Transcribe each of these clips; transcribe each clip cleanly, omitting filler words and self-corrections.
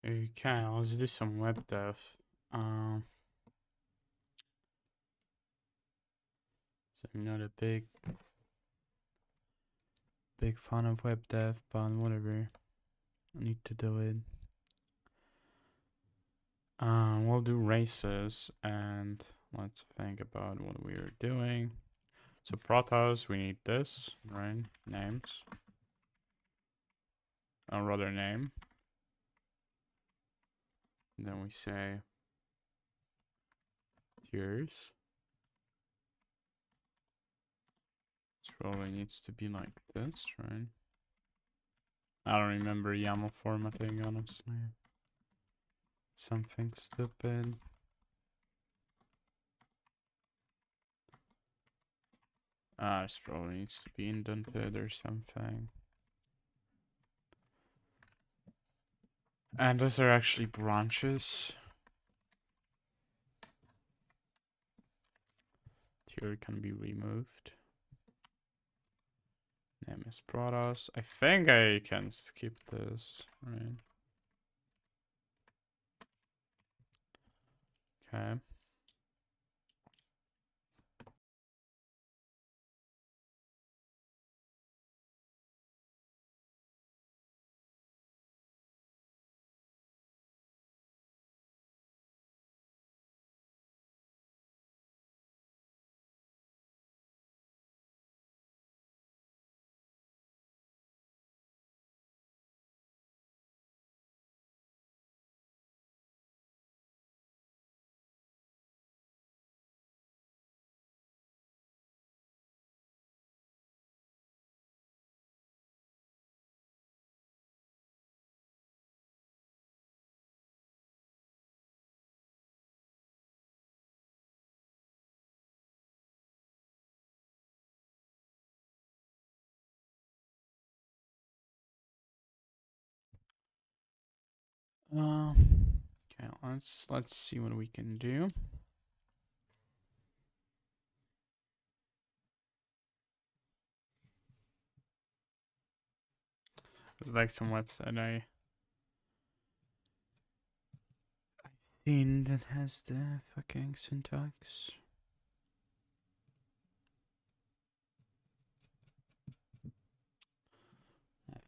Okay, let's do some web dev. So I'm not a big fan of web dev, but whatever. I need to do it. We'll do races and let's think about what we are doing. So protos, we need this, right? Names. Or rather name. And then we say tiers. This probably needs to be like this, right? I don't remember YAML formatting, honestly. Something stupid. This probably needs to be indented or something. And those are actually branches. Tier can be removed. Name is Protos. I think I can skip this, right? Okay. Okay, let's see what we can do. There's like some website I've seen that has the fucking syntax.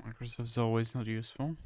Microsoft's always not useful.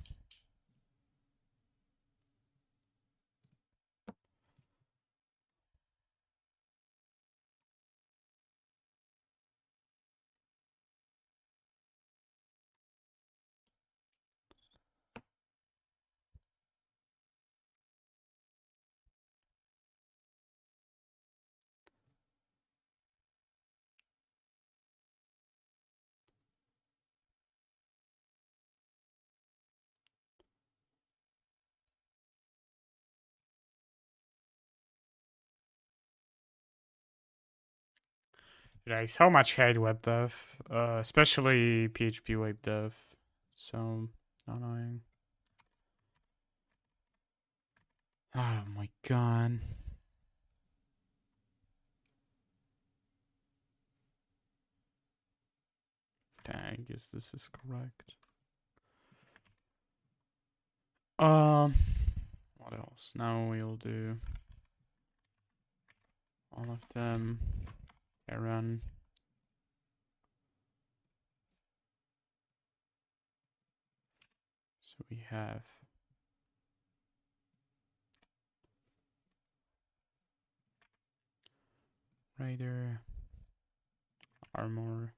Yeah, I so much hate web dev, especially PHP web dev. So annoying. Oh my god. I guess this is correct. What else? Now we'll do all of them. Run. So we have Rider, Armor,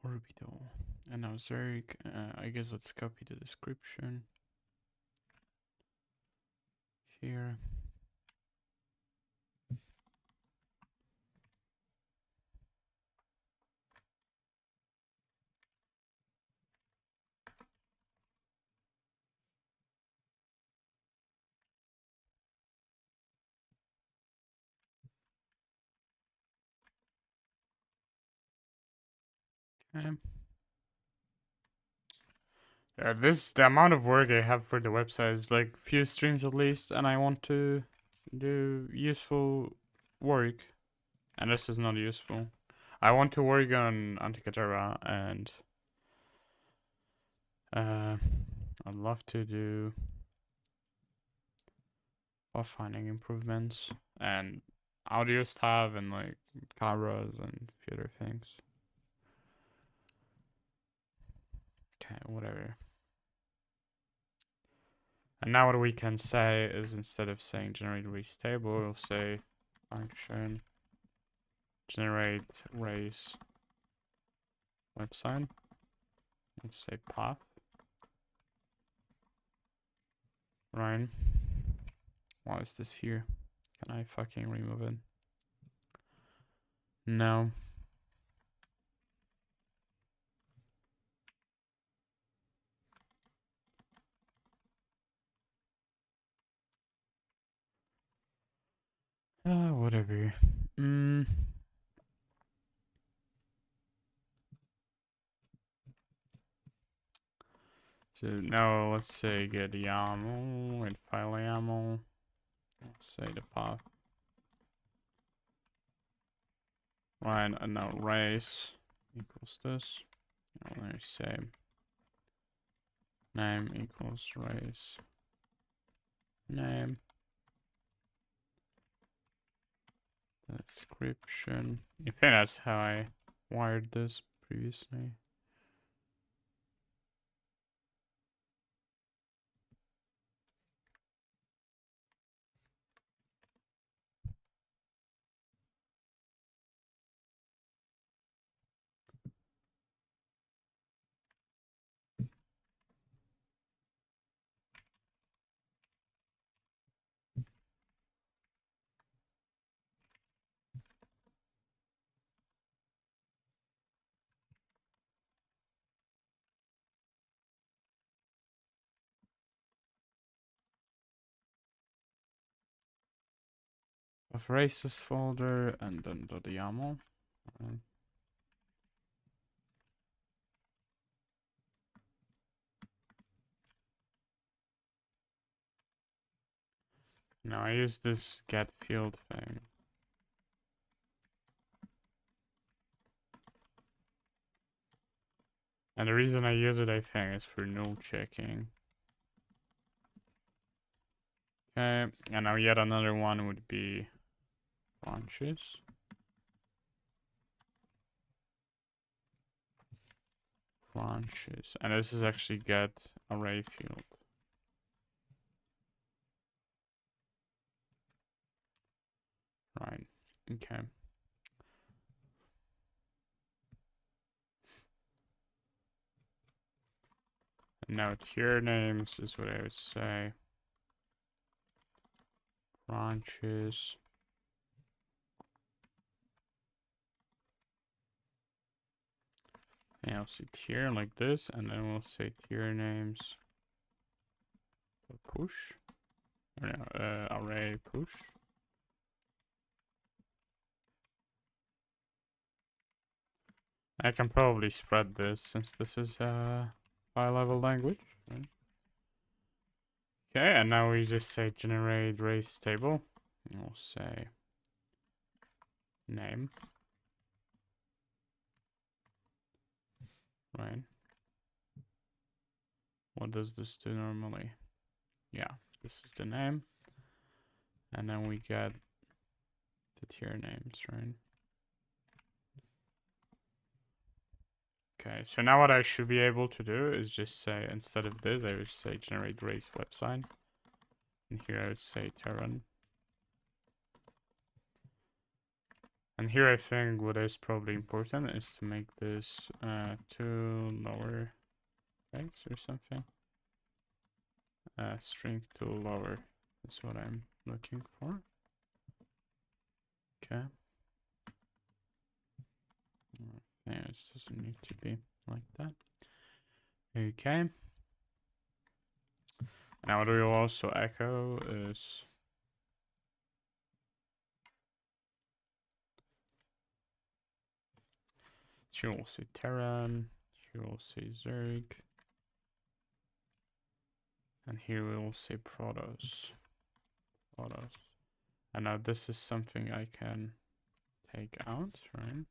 Orbital, and now Zerg. I guess let's copy the description here. Okay. Yeah, the amount of work I have for the website is like few streams at least, and I want to do useful work, and this is not useful. I want to work on Antikythera, and I'd love to do buff finding improvements and audio stuff and like cameras and a few other things. Okay, whatever. And now what we can say is, instead of saying generate race table, we'll say function generate race website. We'll say path. Right. Why is this here? Can I fucking remove it? No. Whatever. So now let's say get YAML and file YAML. Let's say the path. Right, and now race equals this. Now let me say name equals race name. Description. I think that's how I wired this previously. Of races folder and then the YAML. Now I use this get field thing. And the reason I use it, I think, is for null checking. Okay, and now yet another one would be branches. Branches. And this is actually get array field. Right. Okay. And now tier names is what I would say. Branches. And I'll say tier like this, and then we'll say tier names push. Or no, array push. I can probably spread this since this is a high-level language. Right? Okay, and now we just say generate race table. And we'll say name. Right. What does this do normally? Yeah, this is the name. And then we get the tier names, right? Okay, so now what I should be able to do is just say, instead of this, I would say generate race website. And here I would say Terran. And here I think what is probably important is to make this 2 lower case or something. String to lower is what I'm looking for. Okay. Yeah, this doesn't need to be like that. Okay. Now what we'll also echo is here we'll say Terran, here we'll say Zerg, and here we will say Protos. And now this is something I can take out, right?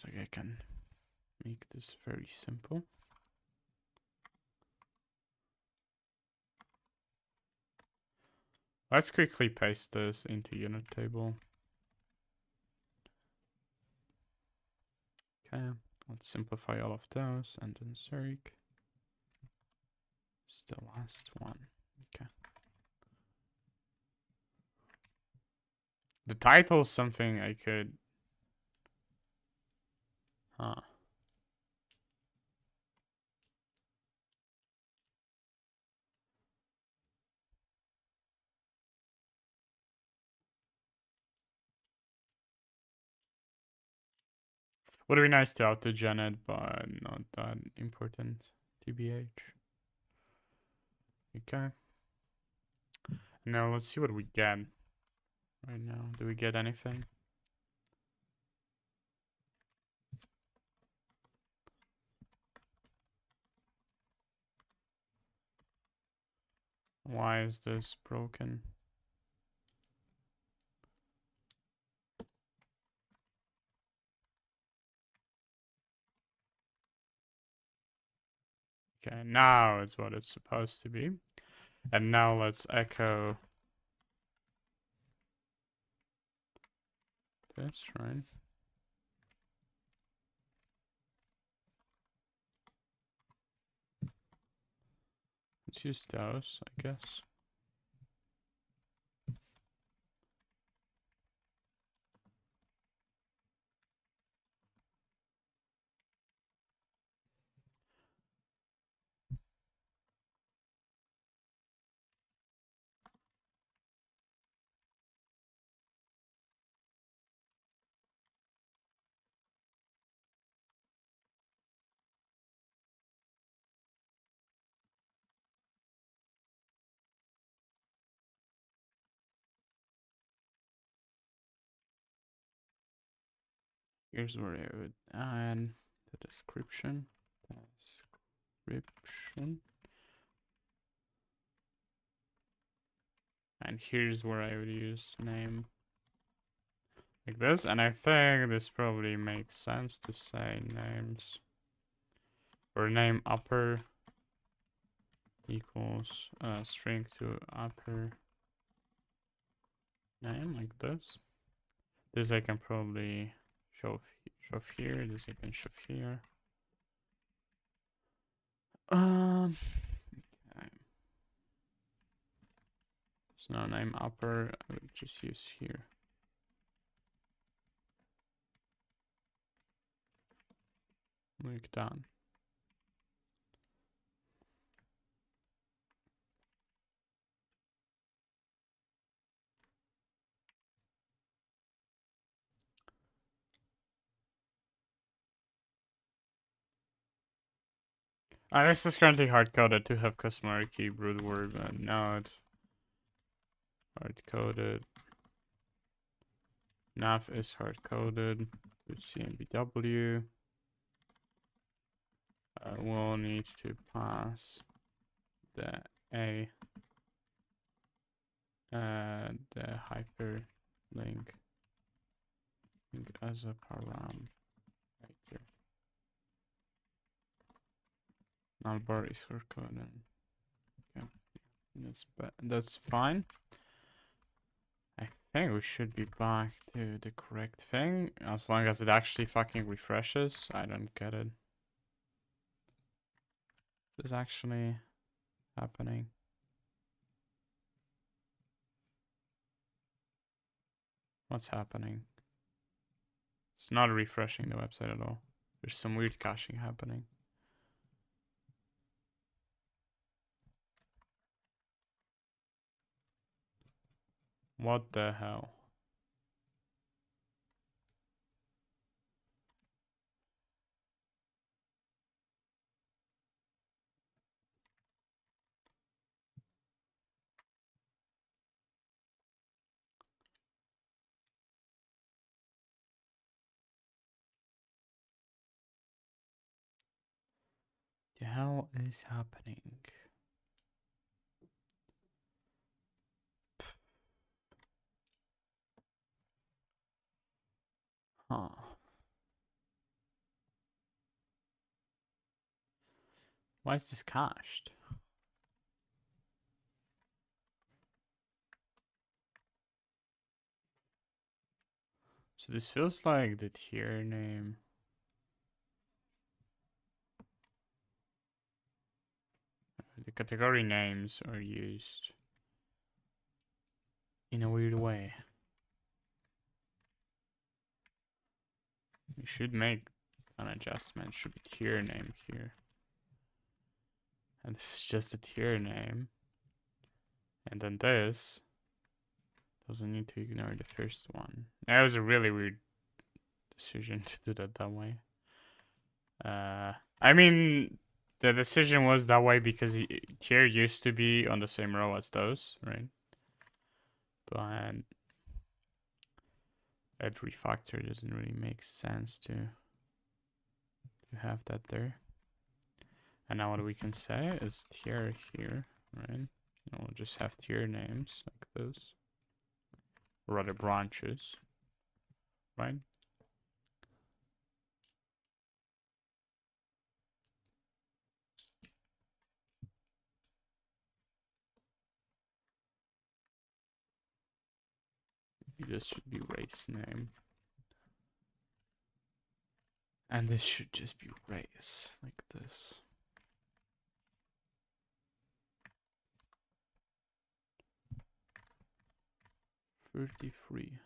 Looks like I can make this very simple. Let's quickly paste this into unit table. Okay, let's simplify all of those and then circ. It's the last one. Okay. The title is something I could... Huh. Would be nice to auto-gen it, but not that important. TBH. Okay. Now let's see what we get right now. Do we get anything? Why is this broken? Okay, now it's what it's supposed to be. And now let's echo this, right? Let's use those, I guess. Here's where I would add the description. And here's where I would use name like this. And I think this probably makes sense to say names or name upper equals string to upper name like this. This I can probably shove here. This I can shove here. Okay. So now name upper, I would just use here. Like that. This is currently hard-coded to have customary key brood word, but not hard-coded. Nav is hard-coded to CMBW. We'll need to pass the A, the hyperlink as a parameter. Nullbar is hard-coded. Okay, that's fine. I think we should be back to the correct thing as long as it actually fucking refreshes. I don't get it. This is actually happening. What's happening? It's not refreshing the website at all. There's some weird caching happening. What the hell? The hell is happening? Huh. Why is this cached? So this feels like the tier name. The category names are used in a weird way. We should make an adjustment. Should be tier name here. And this is just a tier name. And then this doesn't need to ignore the first one. That was a really weird decision to do that way. I mean, the decision was that way because tier used to be on the same row as those, right? But add refactor doesn't really make sense to have that there. And now what we can say is tier here, right? And we'll just have tier names like this, or other branches, right? This should be race name. And this should just be race, like this. $33.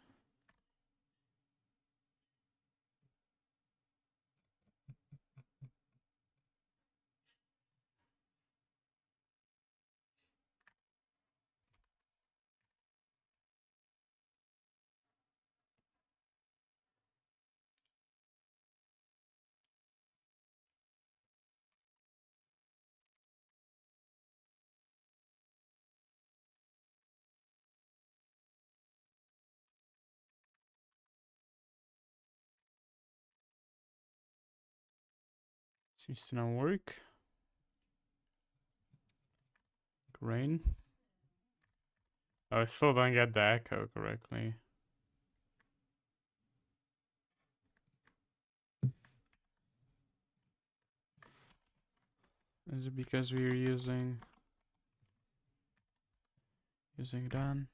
Seems to not work. Grain. Oh, I still don't get the echo correctly. Is it because we are using done?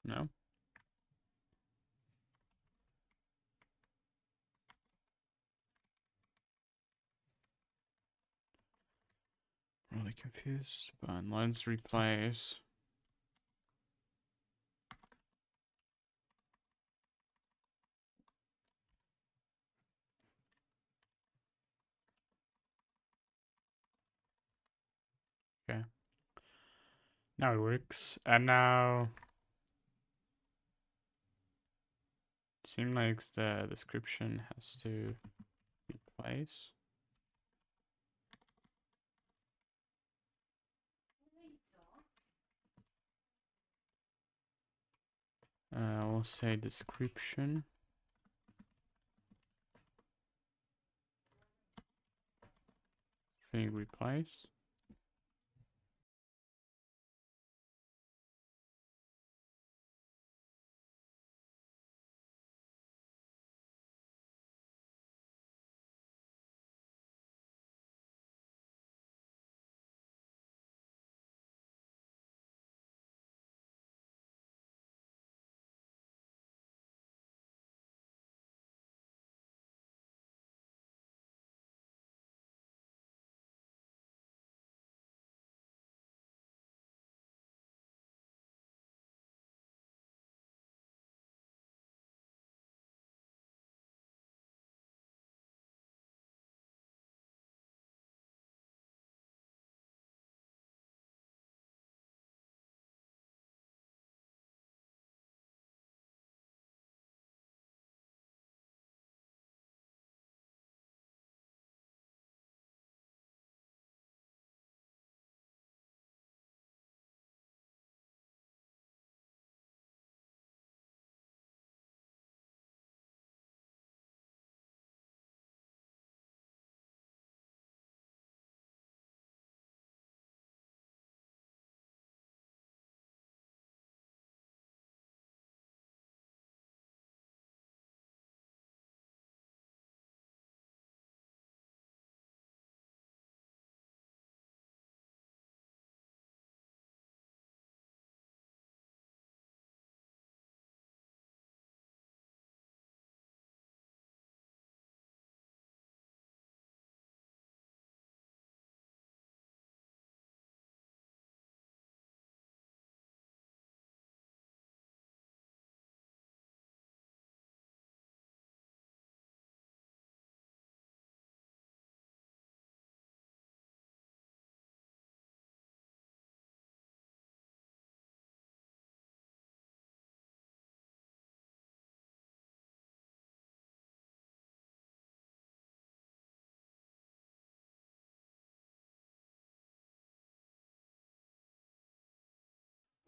No. Really confused, but let's replace. Okay. Now it works. And now it seems like the description has to replace. We'll say description. String replace.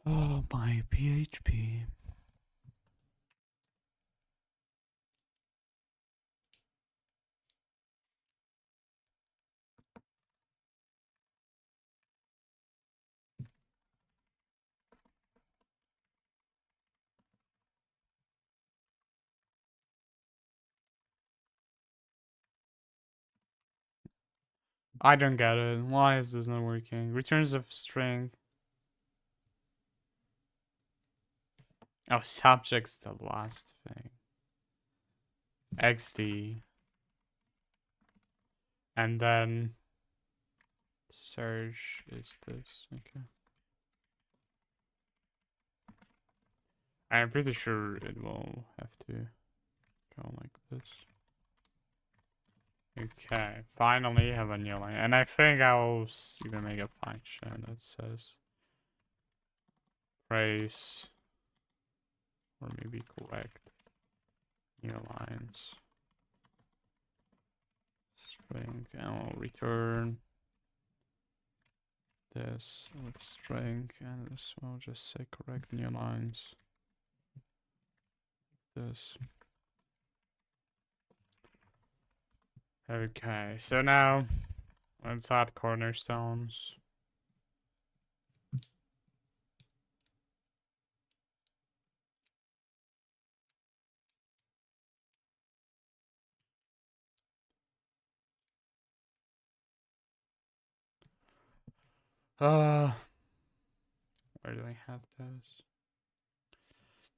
Oh, my PHP. I don't get it. Why is this not working? Returns of string. Oh, subject's the last thing. XD. And then search is this. Okay. I'm pretty sure it will have to go like this. Okay, finally have a new line. And I think I'll even make a function that says trace or maybe correct new lines string, and we'll return this with string, and this will just say correct new lines. This. Okay, so now let's add cornerstones. Where do I have those?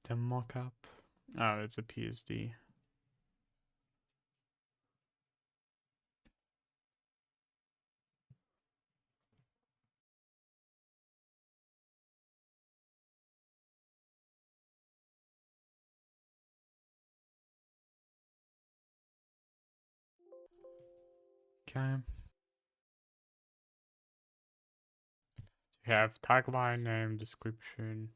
The mockup. Oh, it's a PSD. Okay. You have tagline, name, description.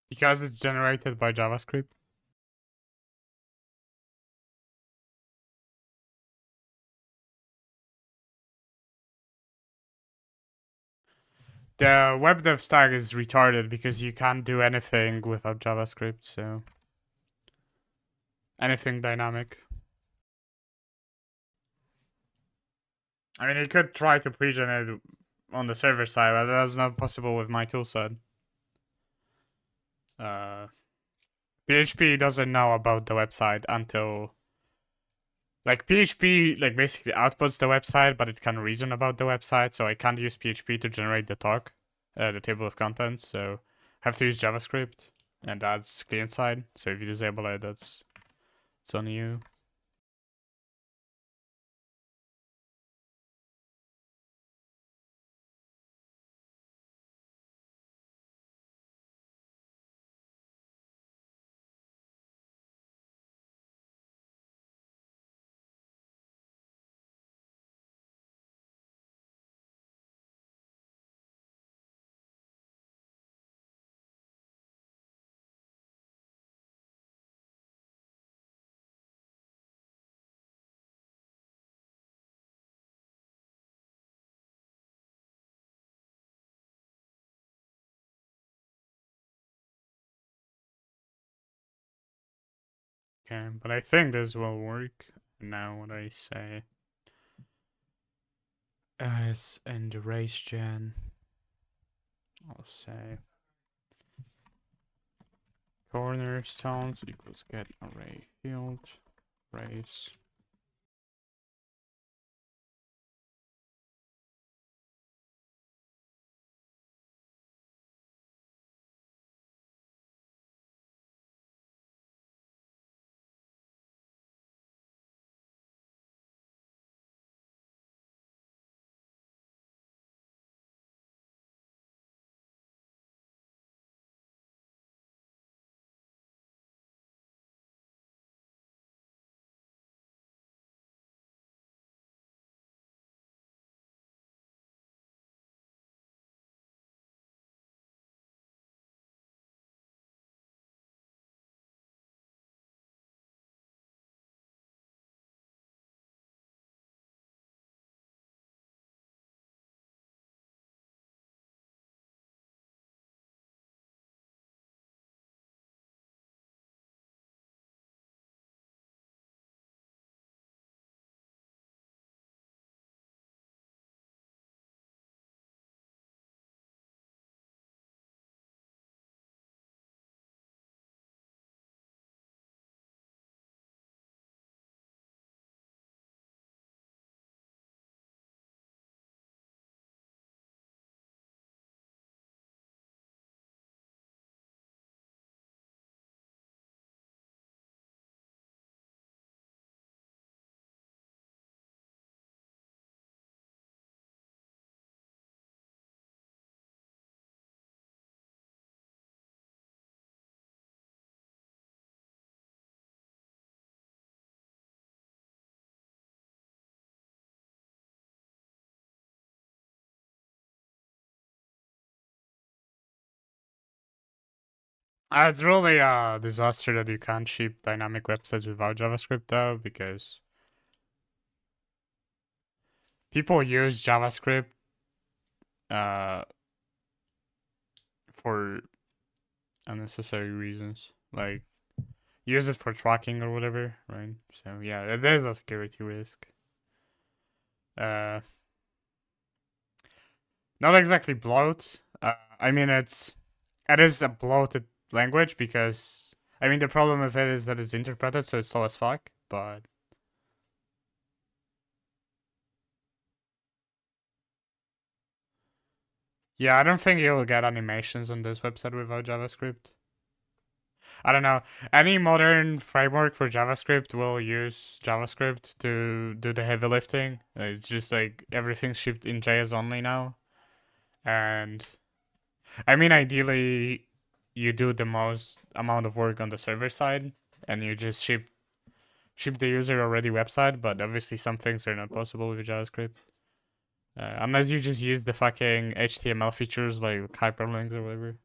Because it's generated by JavaScript. The web dev stack is retarded because you can't do anything without JavaScript, so anything dynamic. I mean, you could try to pre-generate on the server side, but that's not possible with my toolset. PHP doesn't know about the website until, like, PHP like basically outputs the website, but it can reason about the website. So I can't use PHP to generate the talk, the table of contents. So I have to use JavaScript, and that's client side. So if you disable it, it's on you. Okay, but I think this will work. Now what I say is in the race gen, I'll say cornerstones equals get array field race It's really a disaster that you can't ship dynamic websites without JavaScript though, because people use JavaScript uh, for unnecessary reasons, like use it for tracking or whatever, right? So yeah, there's a security risk. Uh, Not exactly bloat. I mean, it is a bloated language because I mean the problem with it is that it's interpreted, so it's slow as fuck. But yeah, I don't think you'll get animations on this website without JavaScript. I don't know. Any modern framework for JavaScript will use JavaScript to do the heavy lifting. It's just like everything's shipped in JS only now. And I mean, ideally, you do the most amount of work on the server side and you just ship the user already website, but obviously some things are not possible with JavaScript. Unless you just use the fucking HTML features like hyperlinks or whatever.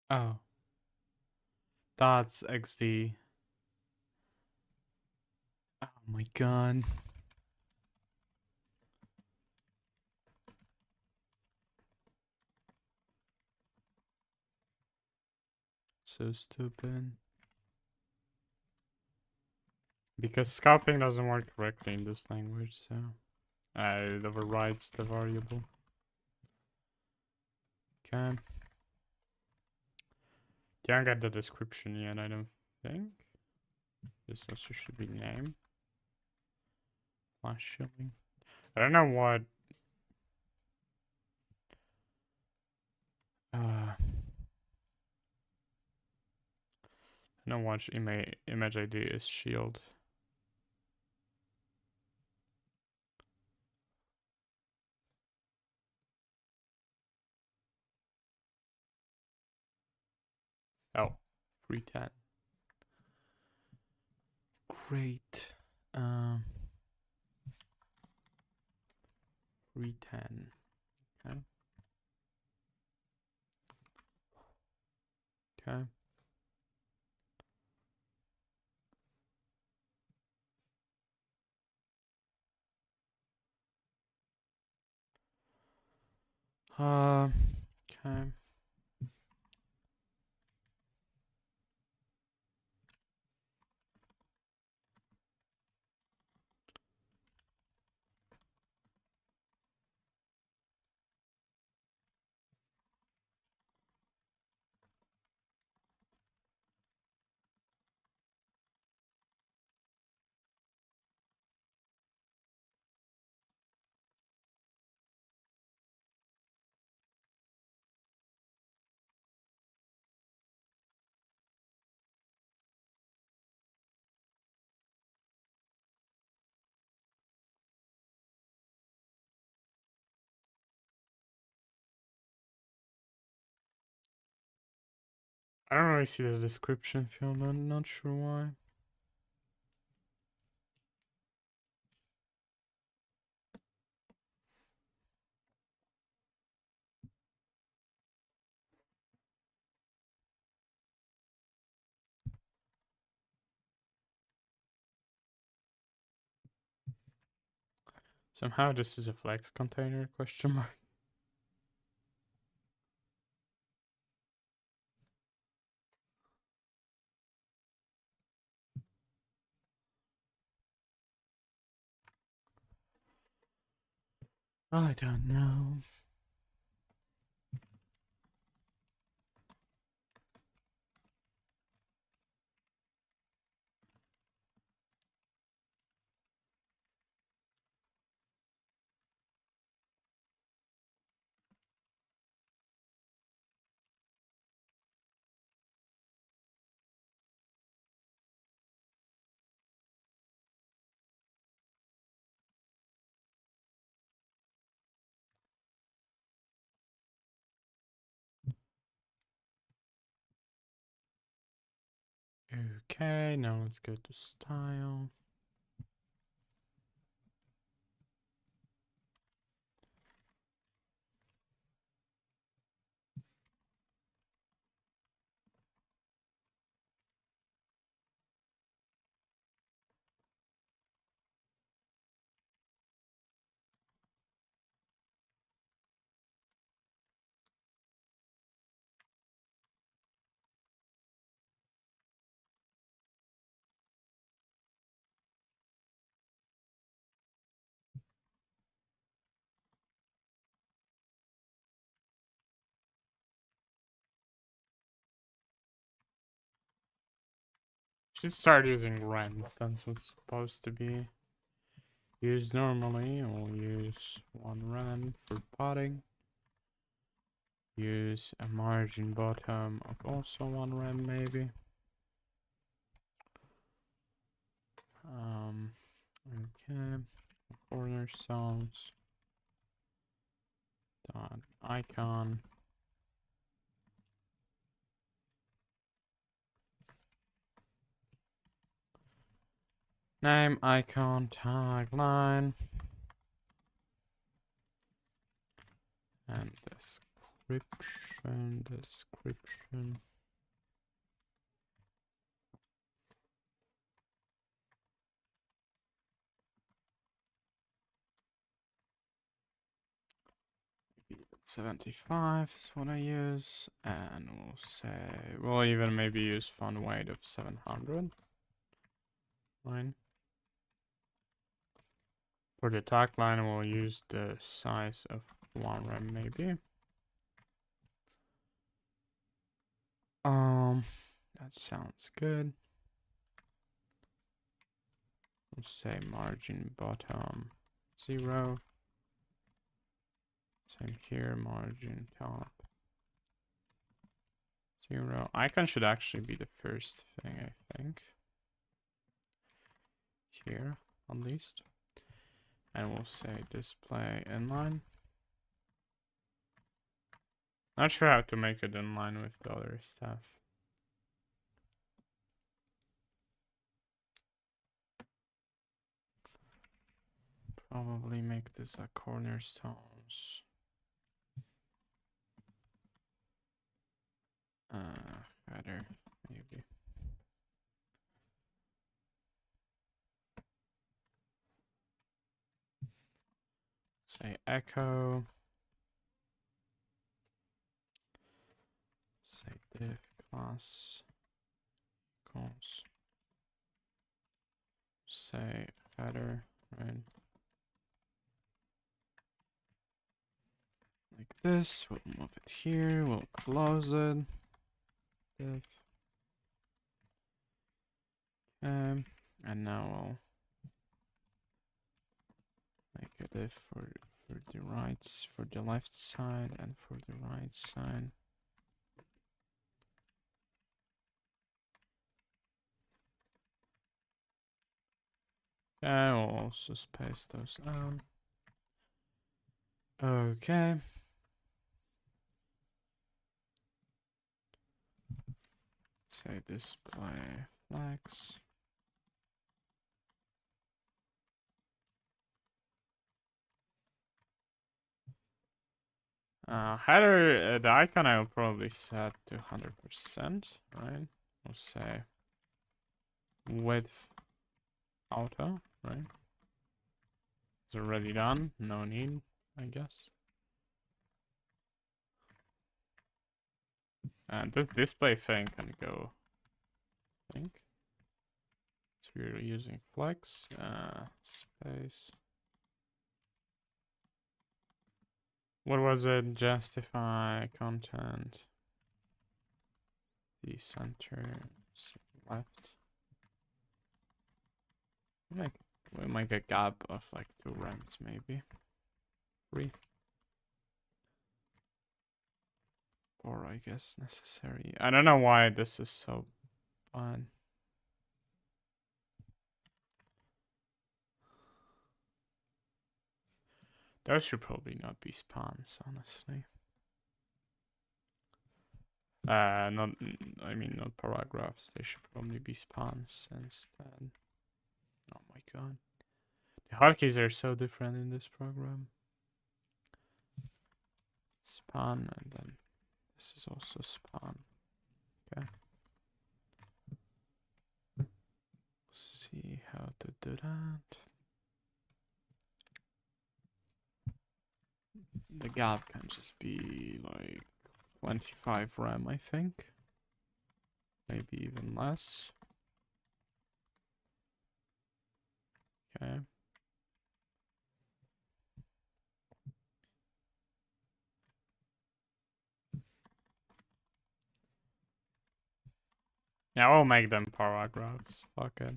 Oh. That's XD. Oh my god. So stupid. Because scalping doesn't work correctly in this language, so it overrides the variable. Okay. Don't get the description yet, I don't think. This also should be name. Flash shilling. I don't know what. I don't know what image ID is shield. Oh, 310. Great. 310. Okay. Okay. Okay. I don't really see the description field. I'm not sure why. Somehow this is a flex container question mark. I don't know. Okay, now let's go to style. Should start using rent. That's what's supposed to be used normally. We'll use one rent for potting. Use a margin bottom of also one rem maybe. Okay. Corner sounds. Dot icon. Name icon tagline. And the description. Maybe 75 is what I use, and we'll say we'll even maybe use font weight of 700. Fine. For the tagline, we'll use the size of 1 rem maybe. That sounds good. We'll say margin bottom 0. Same here, margin top 0. Icon should actually be the first thing, I think. Here, at least. And we'll say display inline. Not sure how to make it inline with the other stuff. Probably make this a cornerstones. Header, maybe. Say echo. Say div class equals. Say header, right? Like this. We'll move it here. We'll close it. Div. And now we'll make a div for the for the left side and for the right side. And we'll also space those out. Okay. Say display flags. Header, the icon I will probably set to 100%, right? We'll say width auto, right? It's already done, no need, I guess. And this display thing can go, I think. So we're using flex, space. What was it? Justify content. The center left. We make a gap of like 2 rems maybe. 3. 4 I guess necessary. I don't know why this is so bad. Those should probably not be spans, honestly. Not, I mean, not paragraphs. They should probably be spans instead. Oh my god. The hotkeys are so different in this program. Span, and then this is also span. Okay. See how to do that. The gap can just be like 25 rem, I think. Maybe even less. Okay. Yeah, we'll make them paragraphs. Fuck it.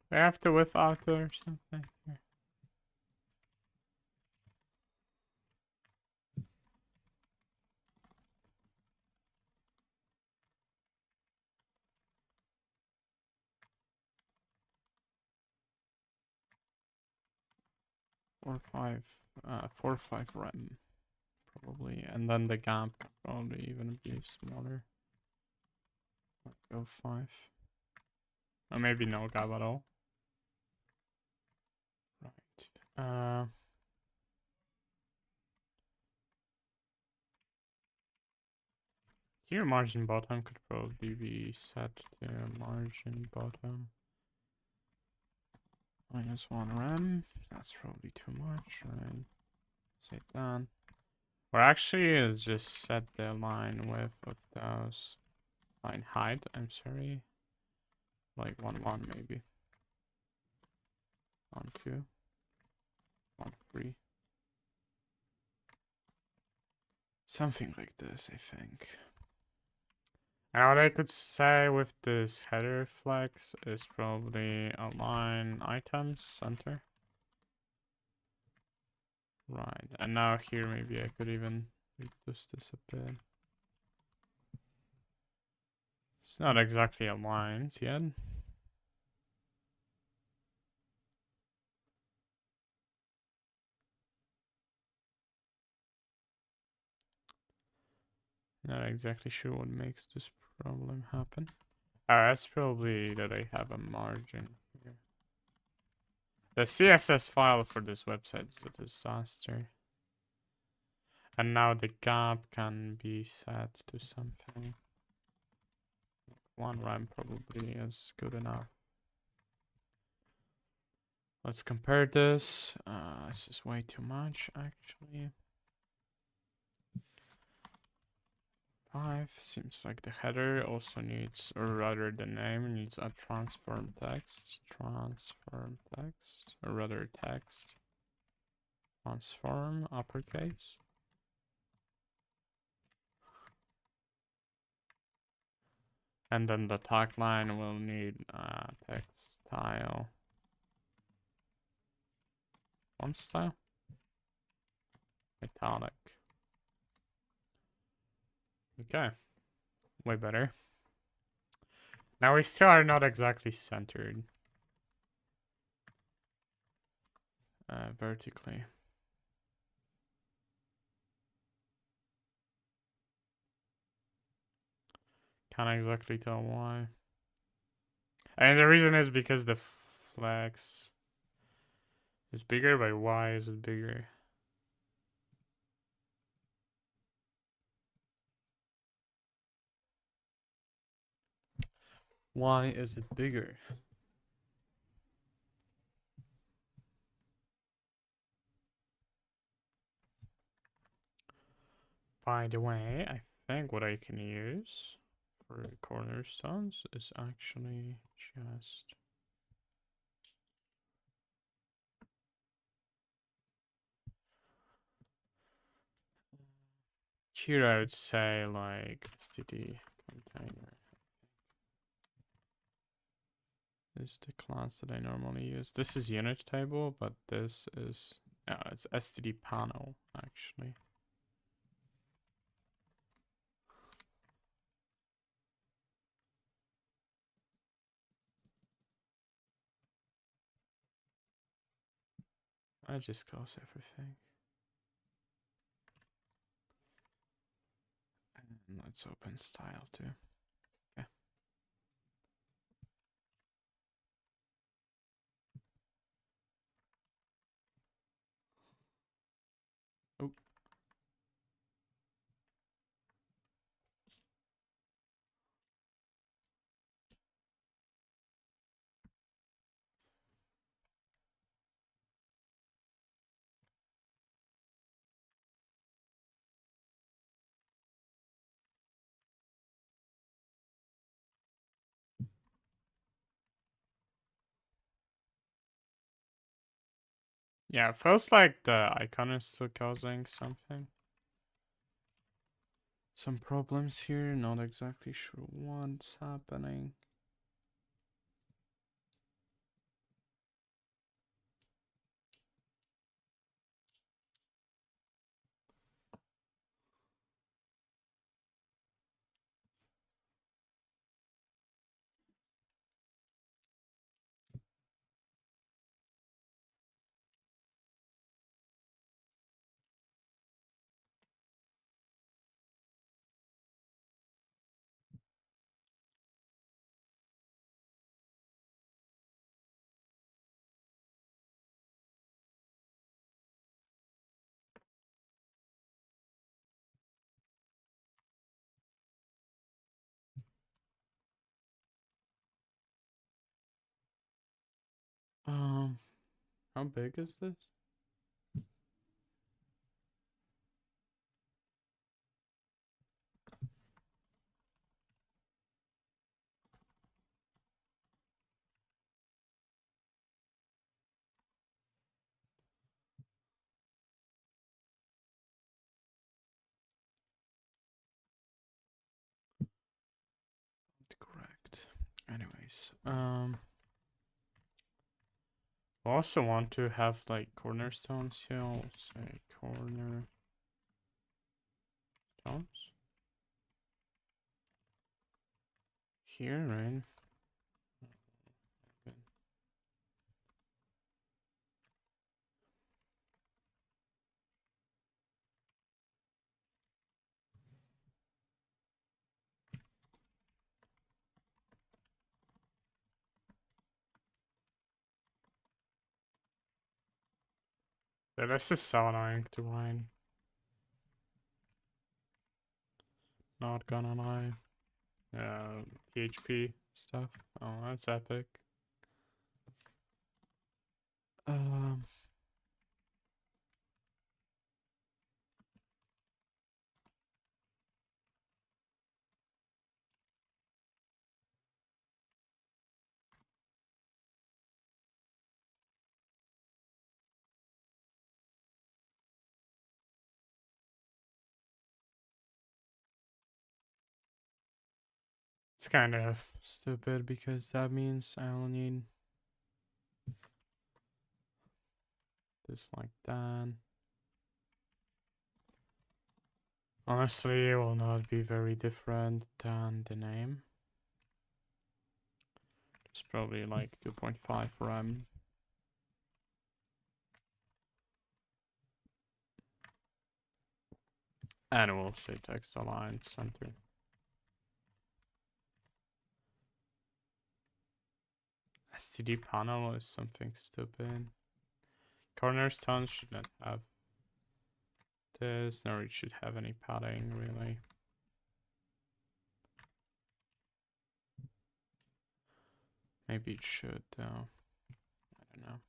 We have to with auto or something here. 4 5 rem probably, and then the gap could probably even be smaller. Like go 5, or maybe no gap at all. Right. Here margin bottom could probably be set to margin bottom -1 rem. That's probably too much, right? Say done. Or actually, it's just set the line width of those. Line height, I'm sorry. Like 1 1 maybe. 1 2. 1 3. Something like this, I think. And what I could say with this header flex is probably align items center. Right, and now here maybe I could even reduce this a bit. It's not exactly aligned yet. Not exactly sure what makes this problem happen. That's probably that I have a margin here. The CSS file for this website is a disaster. And now the gap can be set to something. 1 rem probably is good enough. Let's compare this. This is way too much, actually. 5 seems like the header also needs, or rather the name needs a transform text. Transform text, or rather text. Transform uppercase. And then the tagline will need text style. Font style. Italic. Okay. Way better. Now we still are not exactly centered. Vertically. Can't exactly tell why. And the reason is because the flex is bigger, but why is it bigger? Why is it bigger? By the way, I think what I can use for cornerstones is actually just here. I would say like std container is the class that I normally use. This is unit table, but this is it's std panel actually. I just close everything. And let's open style too. Okay. Oh. Yeah, it feels like the icon is still causing something. Some problems here, not exactly sure what's happening. How big is this? Correct. Anyways, I also want to have like cornerstones here. I'll say cornerstones. Here, right? Yeah, this is so annoying to write. Not gonna lie. PHP stuff. Oh, that's epic. Um, it's kind of stupid because that means I'll need this like that. Honestly, it will not be very different than the name. It's probably like 2.5 RAM. And we'll say text align center. STD panel is something stupid. Cornerstone should not have this, nor it should have any padding really. Maybe it should though. I don't know.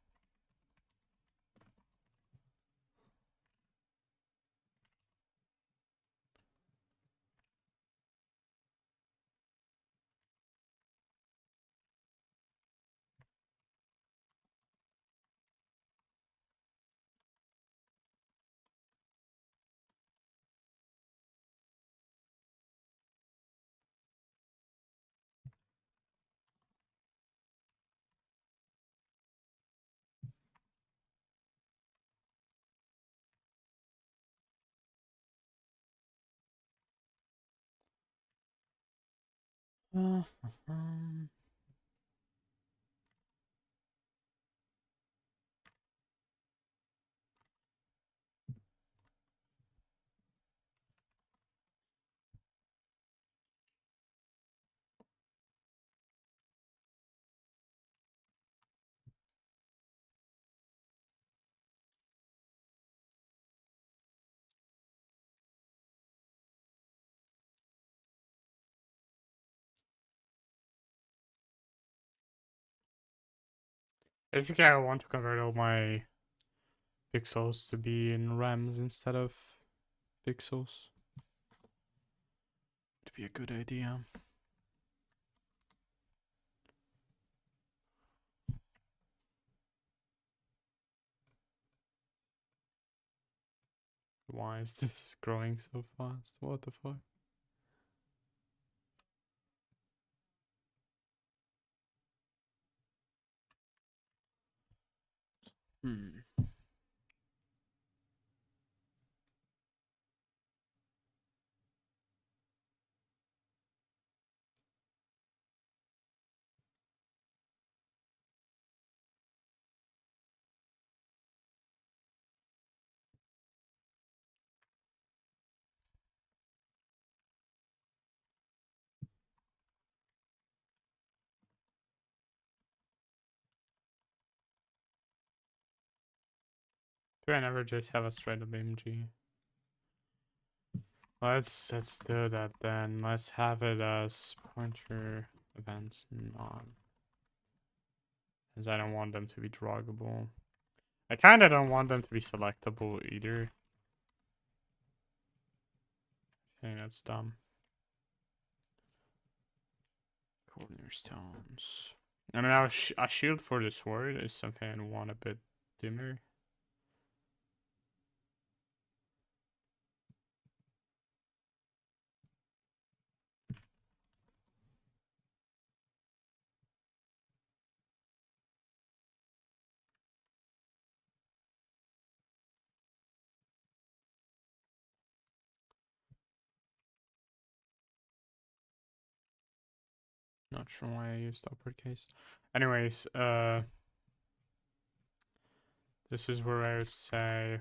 Basically, I want to convert all my pixels to be in RAMs instead of pixels. Would be a good idea. Why is this growing so fast? What the fuck? Hmm. Do I never just have a straight up MG? Let's do that then. Let's have it as pointer events non. As I don't want them to be draggable. I kind of don't want them to be selectable either. I think that's dumb. Cornerstones. I mean, a shield for the sword is something I want a bit dimmer. Not sure why I used uppercase. Anyways, this is where I would say,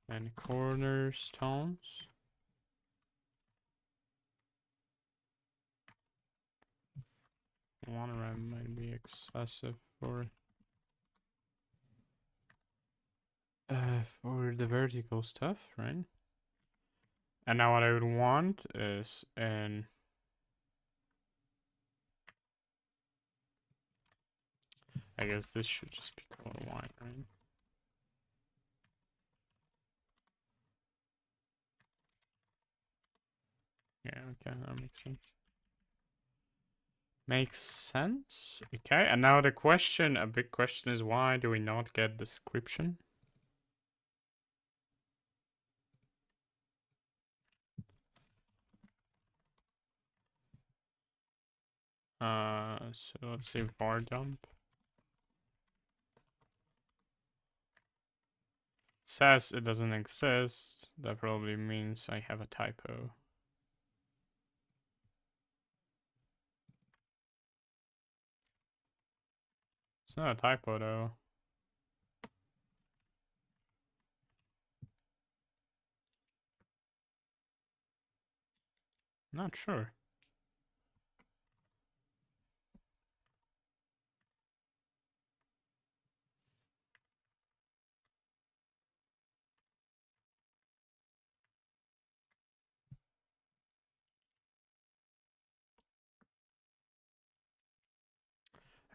and cornerstones. 1 rem might be excessive for the vertical stuff, right? And now what I would want is an I guess this should just be color white, right? Yeah, okay, that makes sense. Makes sense. Okay, and now the question, a big question is why do we not get description? So let's say var dump. Says it doesn't exist. That probably means I have a typo. It's not a typo though. Not sure.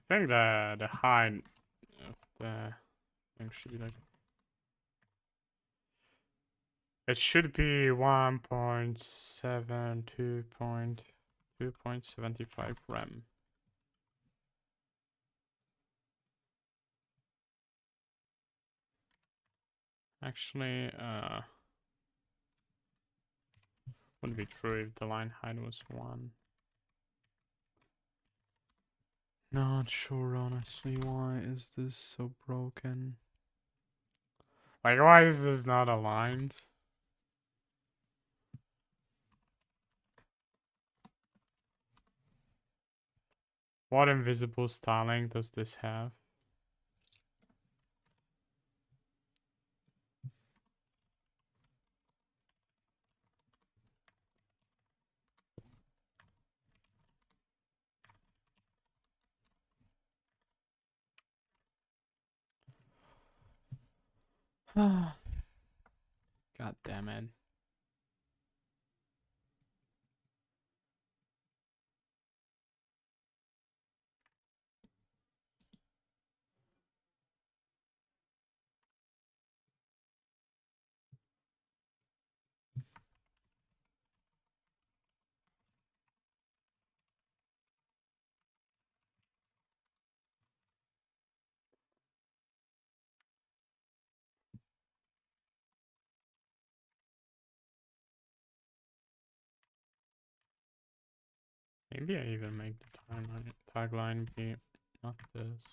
I think the height of the thing should be like it should be 1.72.2.75 rem. Actually, wouldn't be true if the line height was 1. Not sure, honestly. Why is this so broken? Like, why is this not aligned? What invisible styling does this have? God damn it. Maybe I even make the tagline be not this.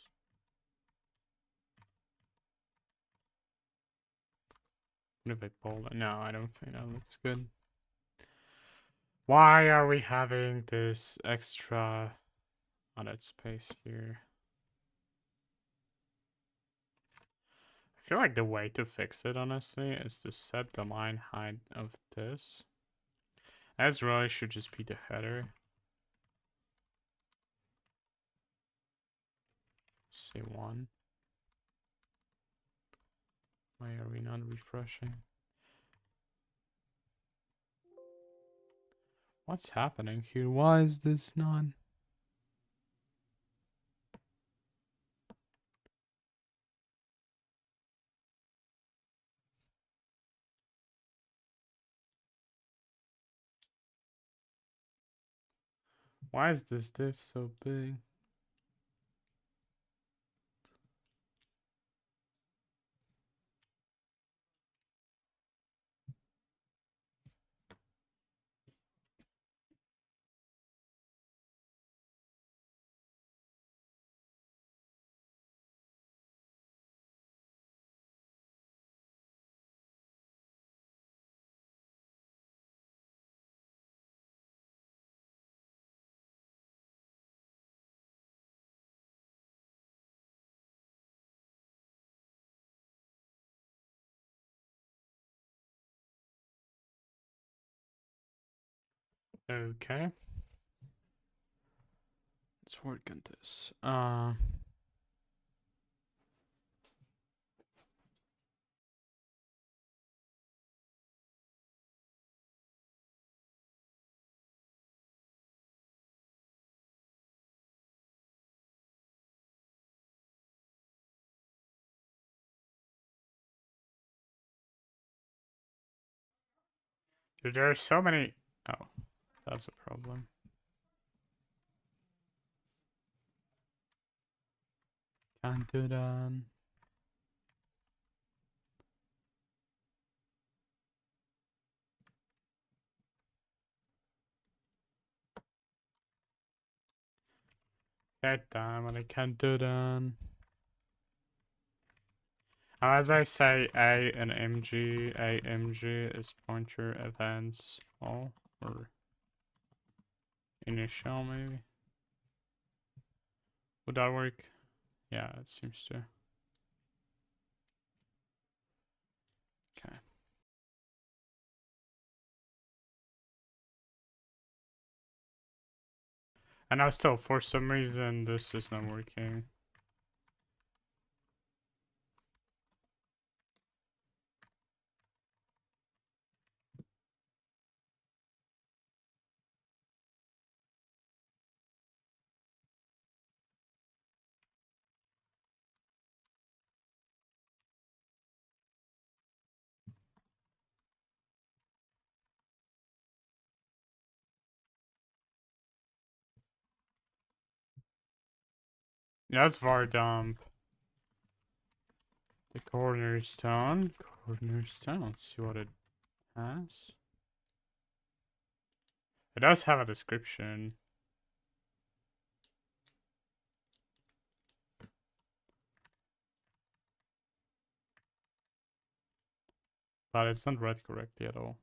What if I pull it? No, I don't think that looks good. Why are we having this extra added space here? I feel like the way to fix it, honestly, is to set the line height of this. As really should just be the header. Say 1. Why are we not refreshing? What's happening here? Why is this not? Why is this div so big? Okay. Let's work on this. Dude, there are so many. Oh, that's a problem. Can't do that. God damn it, I can't do that. As I say, A and AMG is pointer events all or initial maybe. Would that work? Yeah, it seems to. Okay. And now still, for some reason, this is not working. Yeah, that's var dump. The cornerstone. Cornerstone. Let's see what it has. It does have a description. But it's not read correctly at all.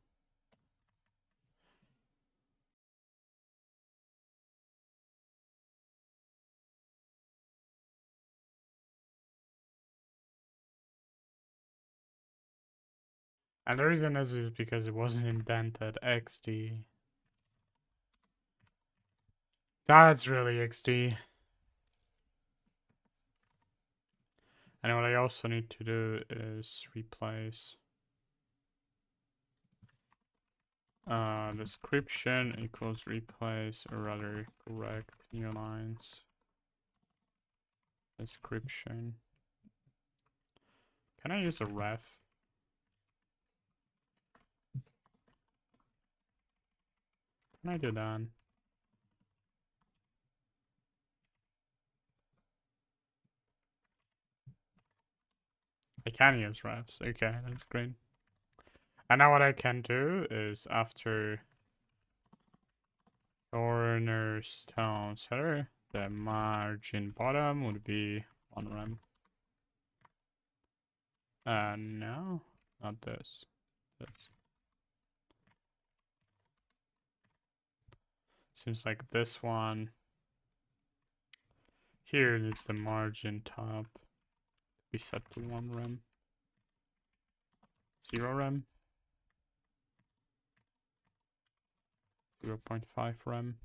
And the reason is because it wasn't indented. XD. That's really XD. And what I also need to do is replace description equals replace, or rather correct new lines. Description. Can I use a ref? Can I do that? I can use refs. Okay, that's great. And now what I can do is after cornerstone setter, the margin bottom would be 1 rem. No, not this. This. Seems like this one. Here is the margin top. We set to 1 rem. 0 rem. 0.5 rem.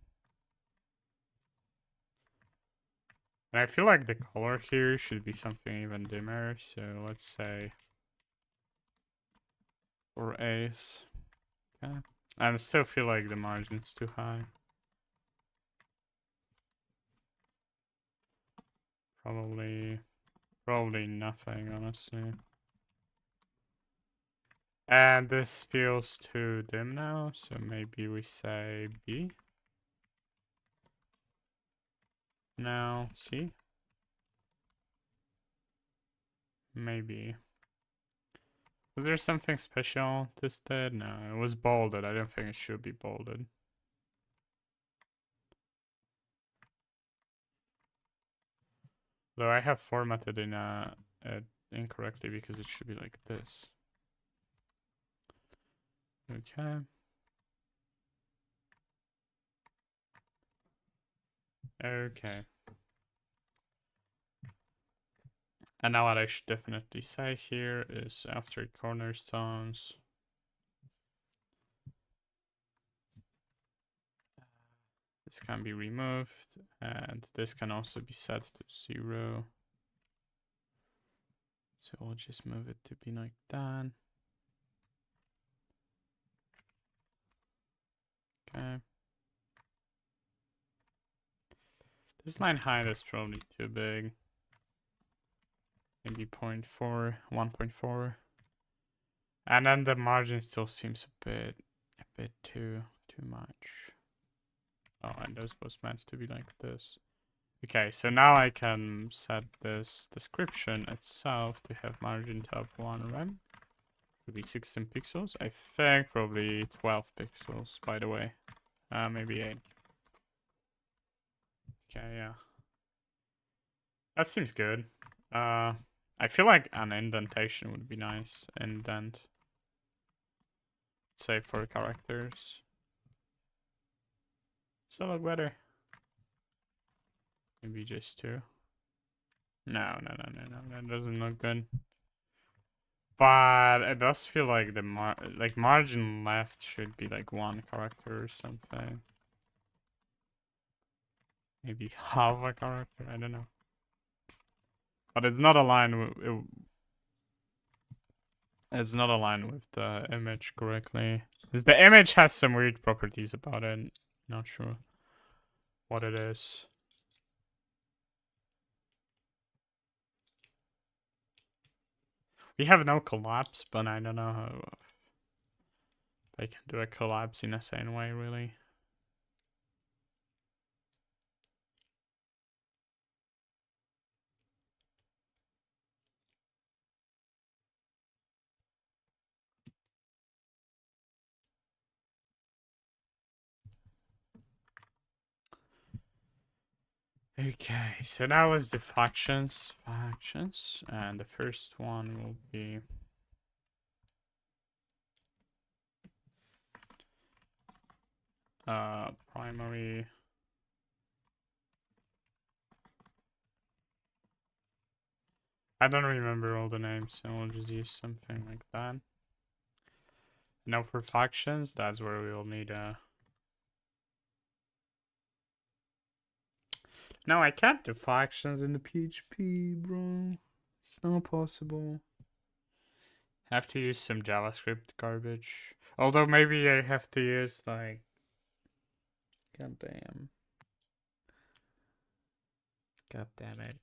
And I feel like the color here should be something even dimmer. So let's say for A's. Okay. I still feel like the margin's too high. Probably nothing, honestly. And this feels too dim now, so maybe we say B. Now, see? Maybe. Was there something special this did? No, it was bolded. I don't think it should be bolded. Though I have formatted in incorrectly because it should be like this. Okay. Okay. And now what I should definitely say here is after cornerstones. This can be removed and this can also be set to 0. So I'll just move it to be like that. Okay. This line height is probably too big. Maybe 0.4, 1.4. And then the margin still seems a bit too much. Oh, and this was meant to be like this. Okay, so now I can set this description itself to have margin top 1 rem. To be 16 pixels. I think probably 12 pixels, by the way. Maybe 8. Okay, yeah. That seems good. I feel like an indentation would be nice. Indent. Say for characters. Does that look better? Maybe just 2. No, that doesn't look good. But it does feel like the margin left should be like 1 character or something. Maybe half a character, I don't know. But it's not aligned with it's not aligned with the image correctly. Because the image has some weird properties about it. Not sure what it is. We have no collapse, but I don't know how they can do a collapse in a sane way, really. Okay, so that was the factions, and the first one will be primary. I don't remember all the names, so we'll just use something like that. Now for factions, that's where we will need a. No, I can't do factions in the PHP, bro. It's not possible. Have to use some JavaScript garbage. Although maybe I have to use like. God damn. God damn it.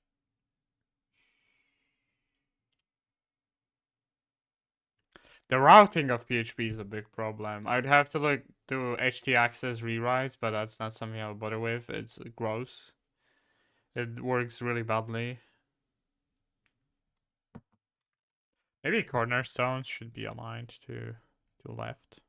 The routing of PHP is a big problem. I'd have to like do htaccess rewrites, but that's not something I'll bother with. It's gross. It works really badly. Maybe cornerstones should be aligned to left.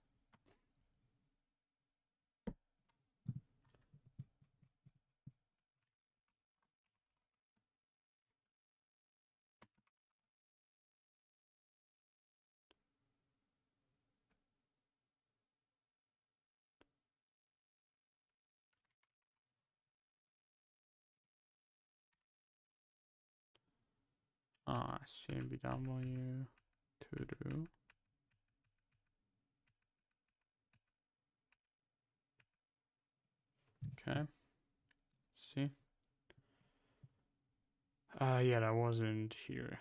CMBW to do. Okay. See. Yeah, that wasn't here.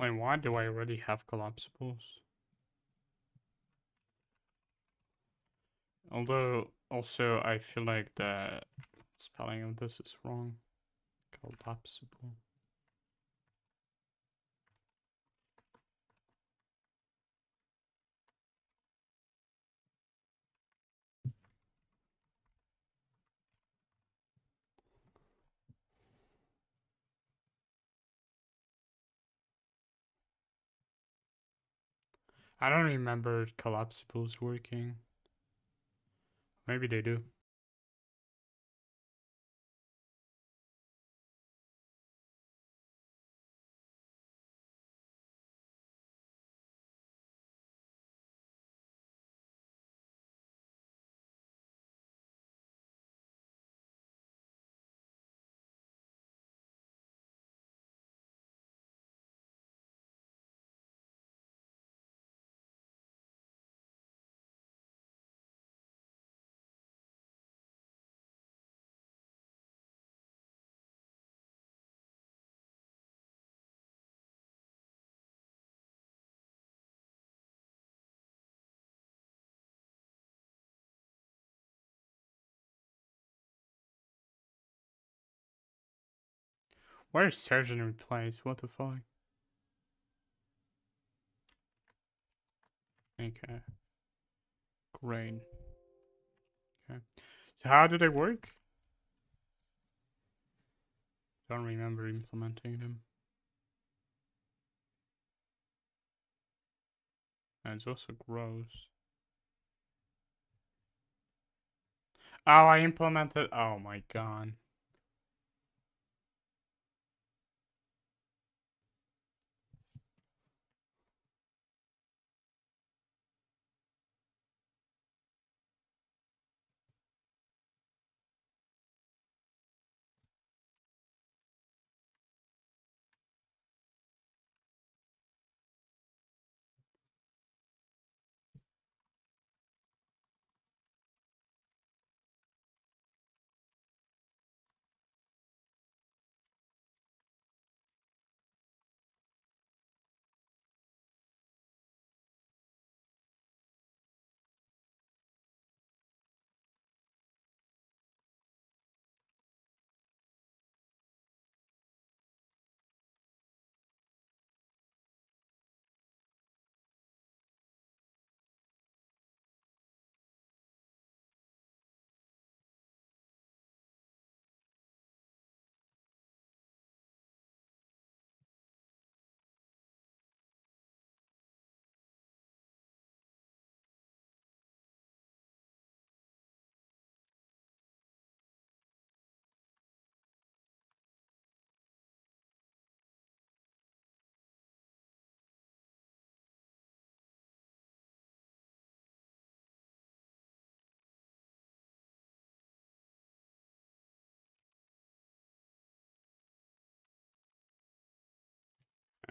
Wait, why do I already have collapsibles? Although, also, I feel like the spelling of this is wrong. Collapsible. I don't remember collapsibles working. Maybe they do. Where is surgeon replace? What the fuck? Okay. Great. Okay. So how do they work? Don't remember implementing them. And it's also gross. Oh, I implemented. Oh my god.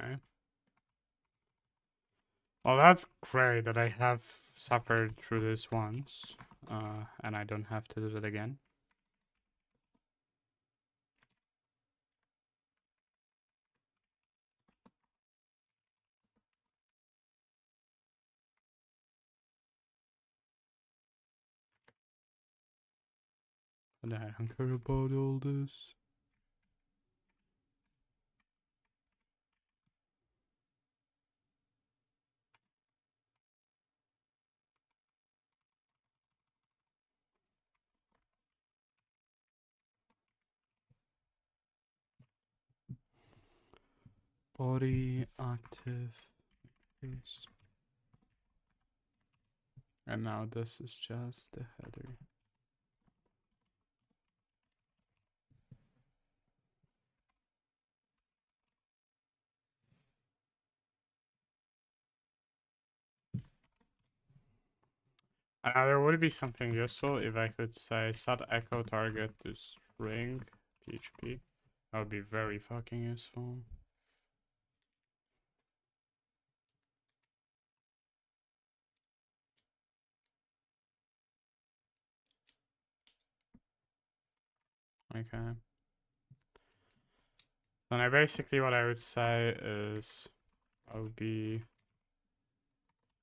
Okay. Well, that's great that I have suffered through this once. And I don't have to do that again. And I don't care about all this. Body active paste. And now this is just the header. There would be something useful if I could say set echo target to string PHP. That would be very fucking useful. Okay. Then basically what I would say is OB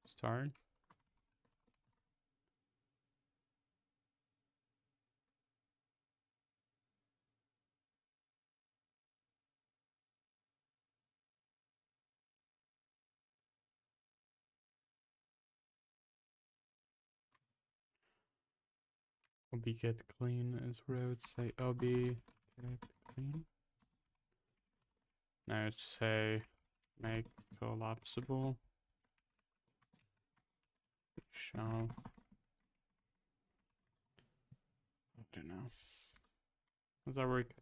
start. OB get clean is where I would say OB get clean. Now I'd say make collapsible. Show. I don't know. Does that work?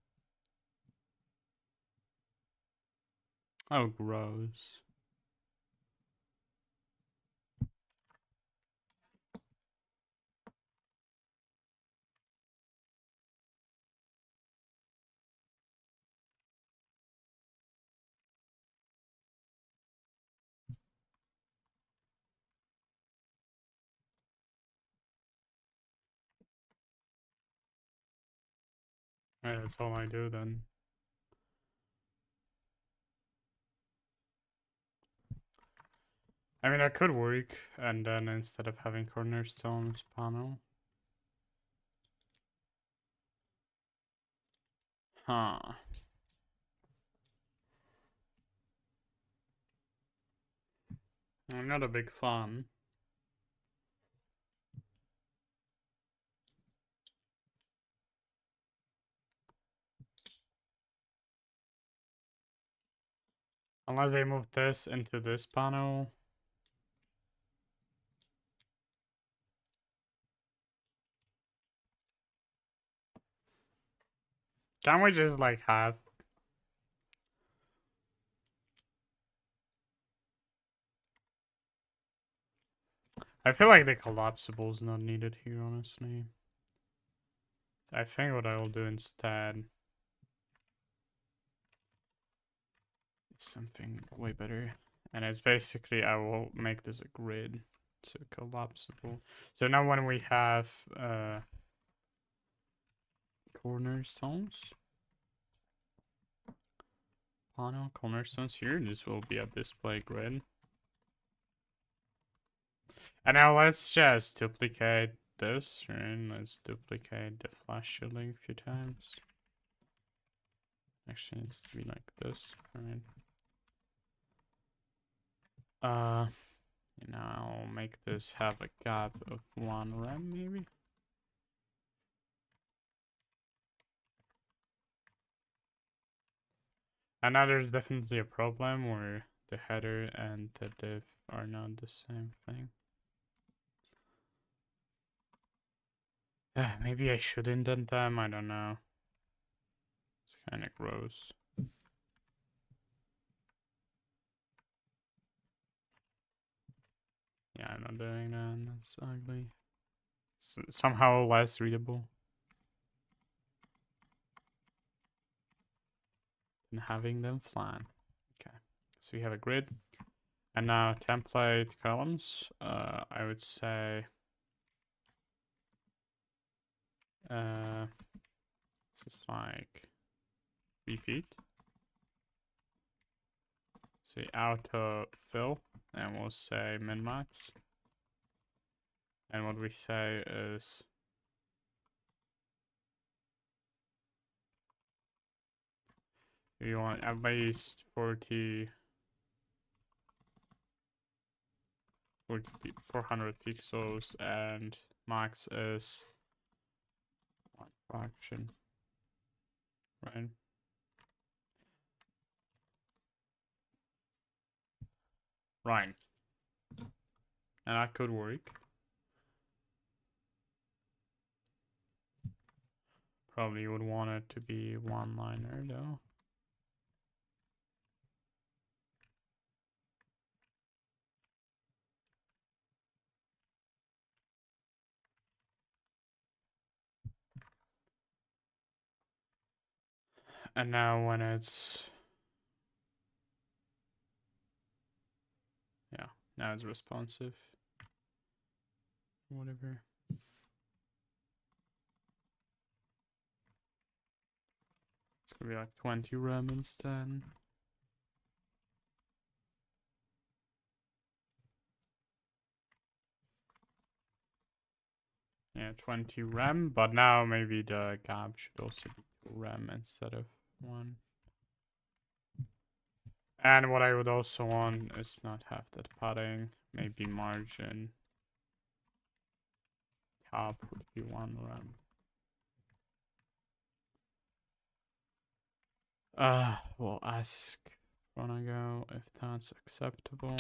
Oh, gross. Yeah, that's all I do then. I mean, that could work, and then instead of having cornerstones panel. Huh. I'm not a big fan. Unless they move this into this panel. Can we just like have... I feel like the collapsible is not needed here, honestly. I think what I will do instead is something way better. And it's basically, I will make this a grid. So collapsible. So now when we have cornerstones, panel cornerstones here, this will be a display grid. And now let's just duplicate this, and let's duplicate the flash shielding a few times. Actually, it needs to be like this, right? And now I'll make this have a gap of 1 rem, maybe. And now there's definitely a problem where the header and the div are not the same thing. Maybe I should indent them, I don't know. It's kind of gross. Yeah, I'm not doing that, that's ugly. Somehow less readable than having them flat. Okay, so we have a grid. And now template columns, I would say this is like repeat. Say auto fill, and we'll say min max. And what we say is we want at least 400 pixels, and max is 1 fraction, right? Right. And that could work. Probably would want it to be one-liner though. And now when it's... Yeah, now it's responsive. Whatever. It's gonna be like 20 rem instead. Yeah, 20 RAM, but now maybe the gap should also be 2 RAM instead of 1. And what I would also want is not have that padding. Maybe margin cap would be 1 RAM. We'll ask Ronago if that's acceptable.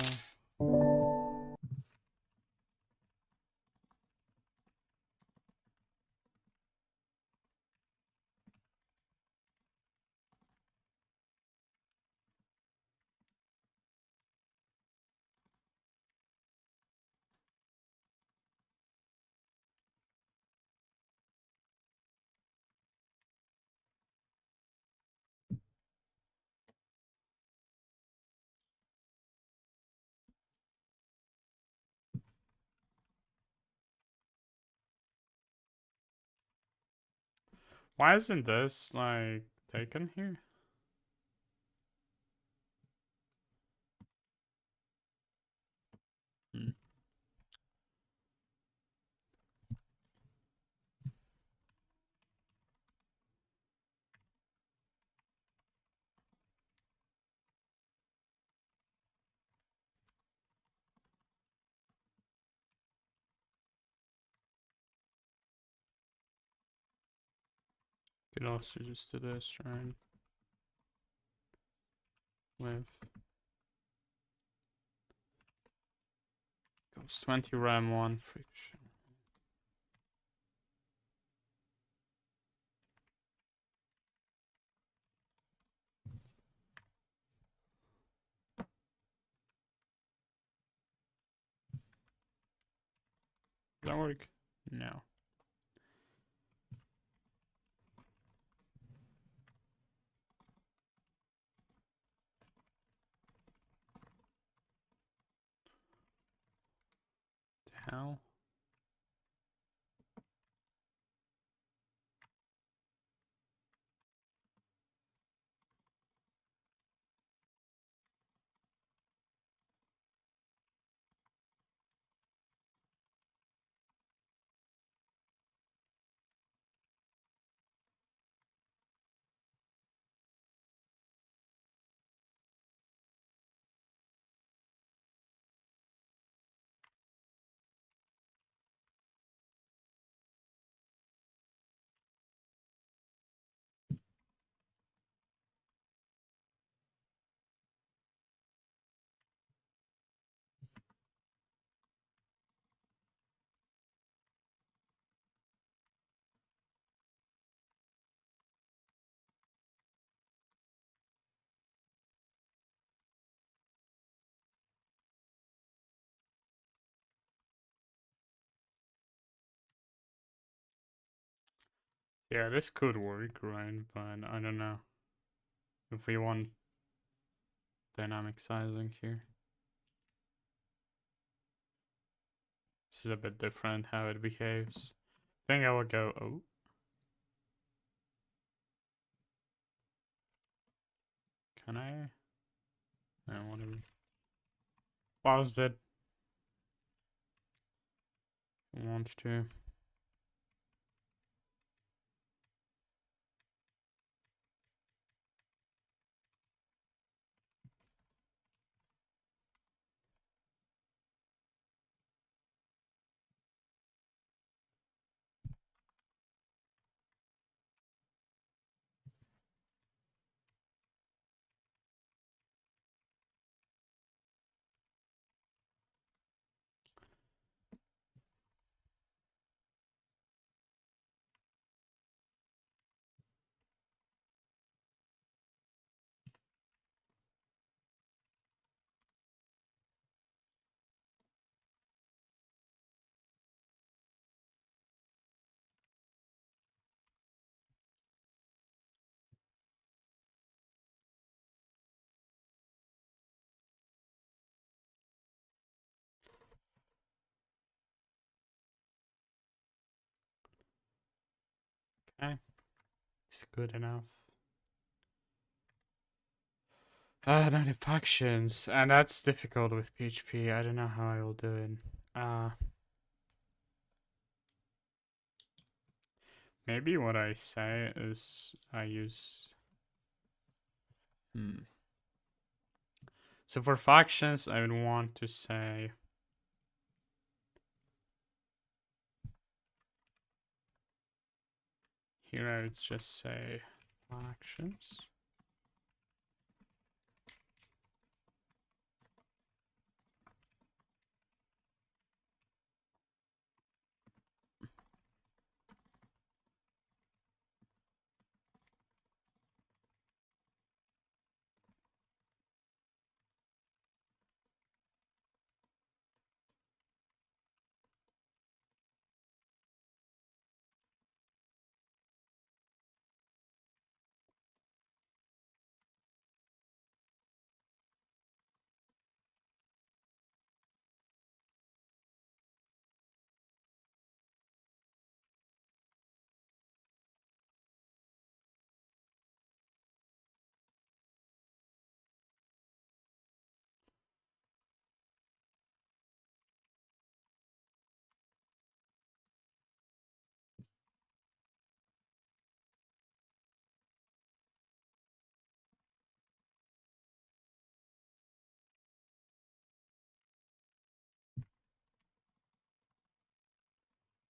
Why isn't this like taken here? Hmm. Could also just do this, right? With goes 20 RAM, 1 friction. Does that work? No. The hell? Yeah, this could work, right? But I don't know if we want dynamic sizing here. This is a bit different how it behaves. I think I would go, oh. Can I? I want to pause it. I want to. Okay, it's good enough. Notifications, and that's difficult with PHP. I don't know how I will do it. maybe what I say is I use... So for factions, I would want to say... Here I would just say factions.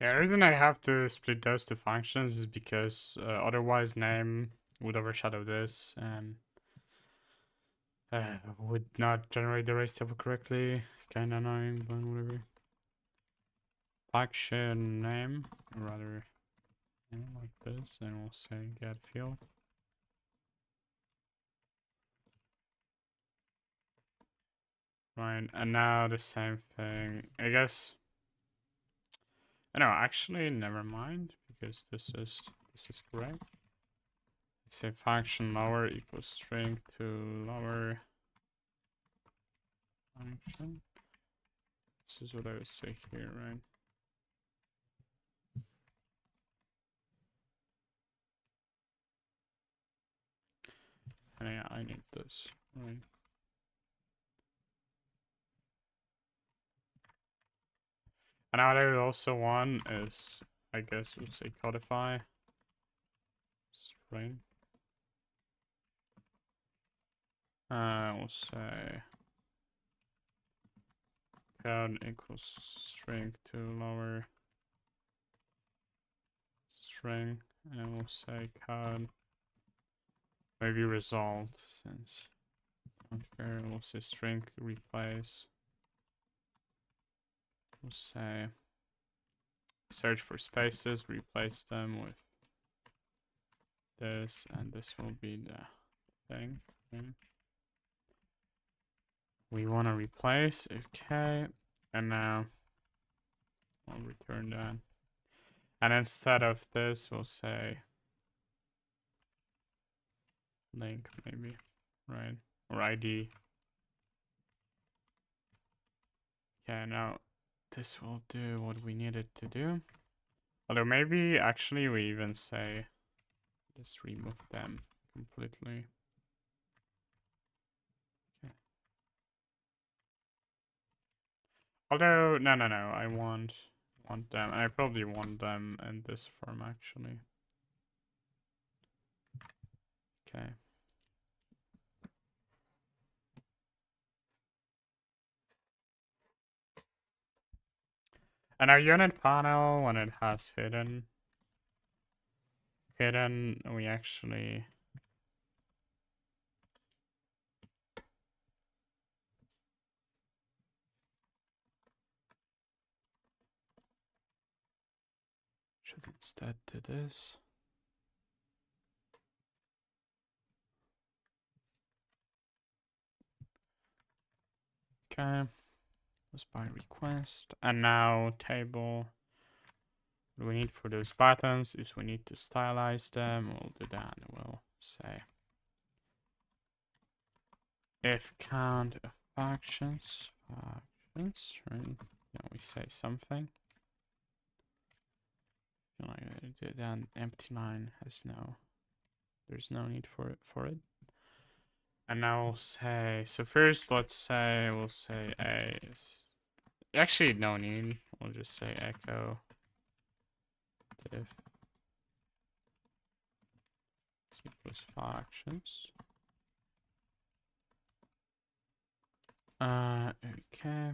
Yeah, the reason I have to split those two functions is because otherwise name would overshadow this and would not generate the race table correctly. Kinda annoying, but whatever. Faction name, or rather, like this, and we'll say get field. Right, and now the same thing. I guess. No, actually, never mind, because this is correct. Say function lower equals string to lower function. This is what I would say here, right? And yeah, I need this, right? And what I would also want is, I guess we'll say codify string. We'll say code equals string to lower string, and we'll say code maybe result, since I don't care. We'll say string replace. We'll say search for spaces, replace them with this, and this will be the thing. Okay. We want to replace, okay, and now I'll return that. And instead of this, we'll say link, maybe, right? Or ID. Okay, now this will do what we needed to do. Although maybe actually we even say just remove them completely. Okay. Although no, I want them. I probably want them in this form actually. Okay. And our unit panel, when it has hidden, we actually should instead do this. Okay, was by request, and now table. What we need for those buttons is we need to stylize them. We'll do that. We'll say if count of factions, right? Then we say something. Then empty line has there's no need for it. And now we'll say, so first let's say we'll say a. Actually, no need. We'll just say echo diff equals functions. Okay.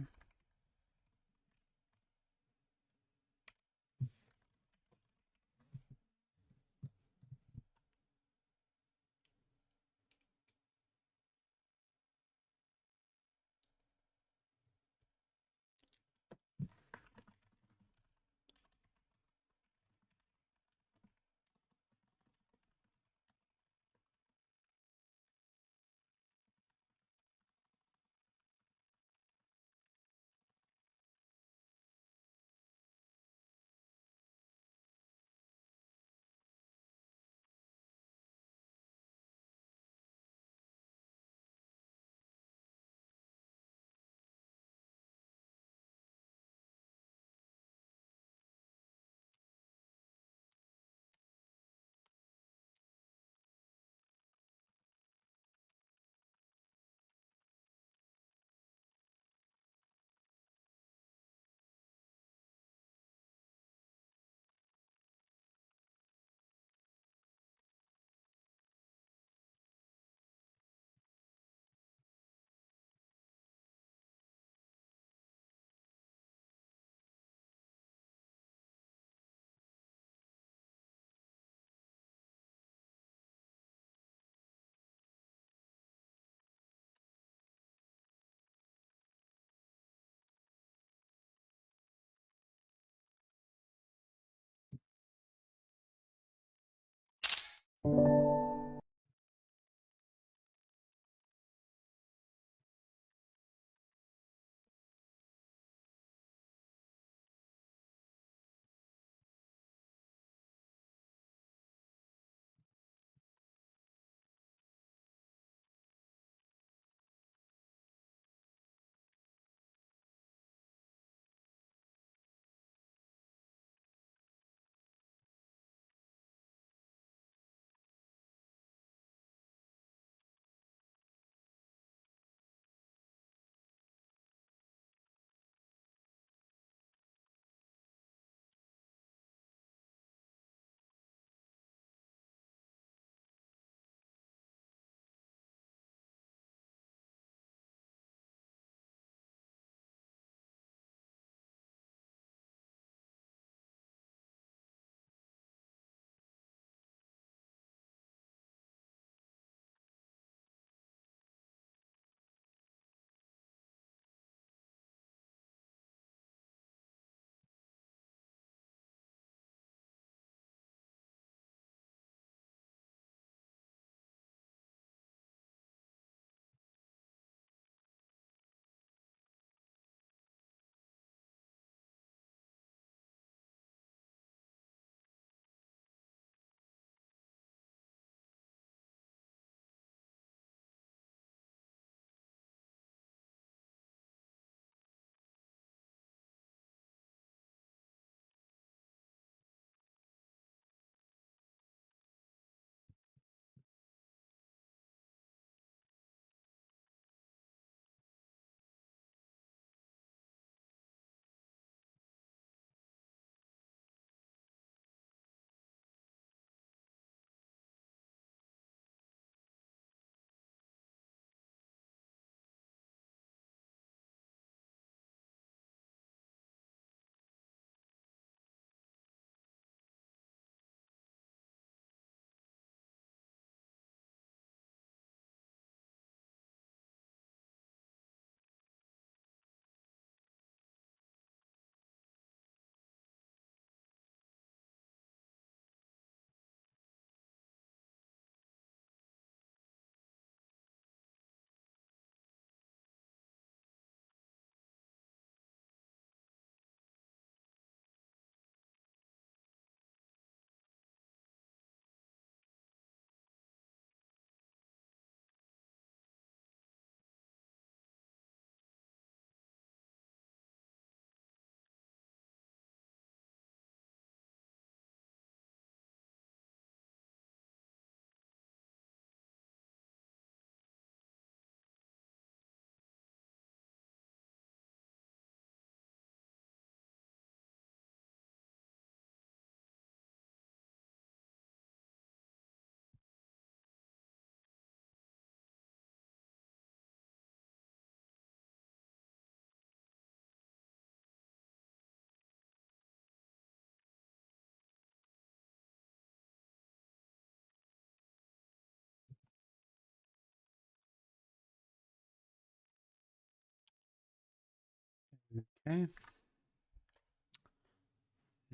Okay.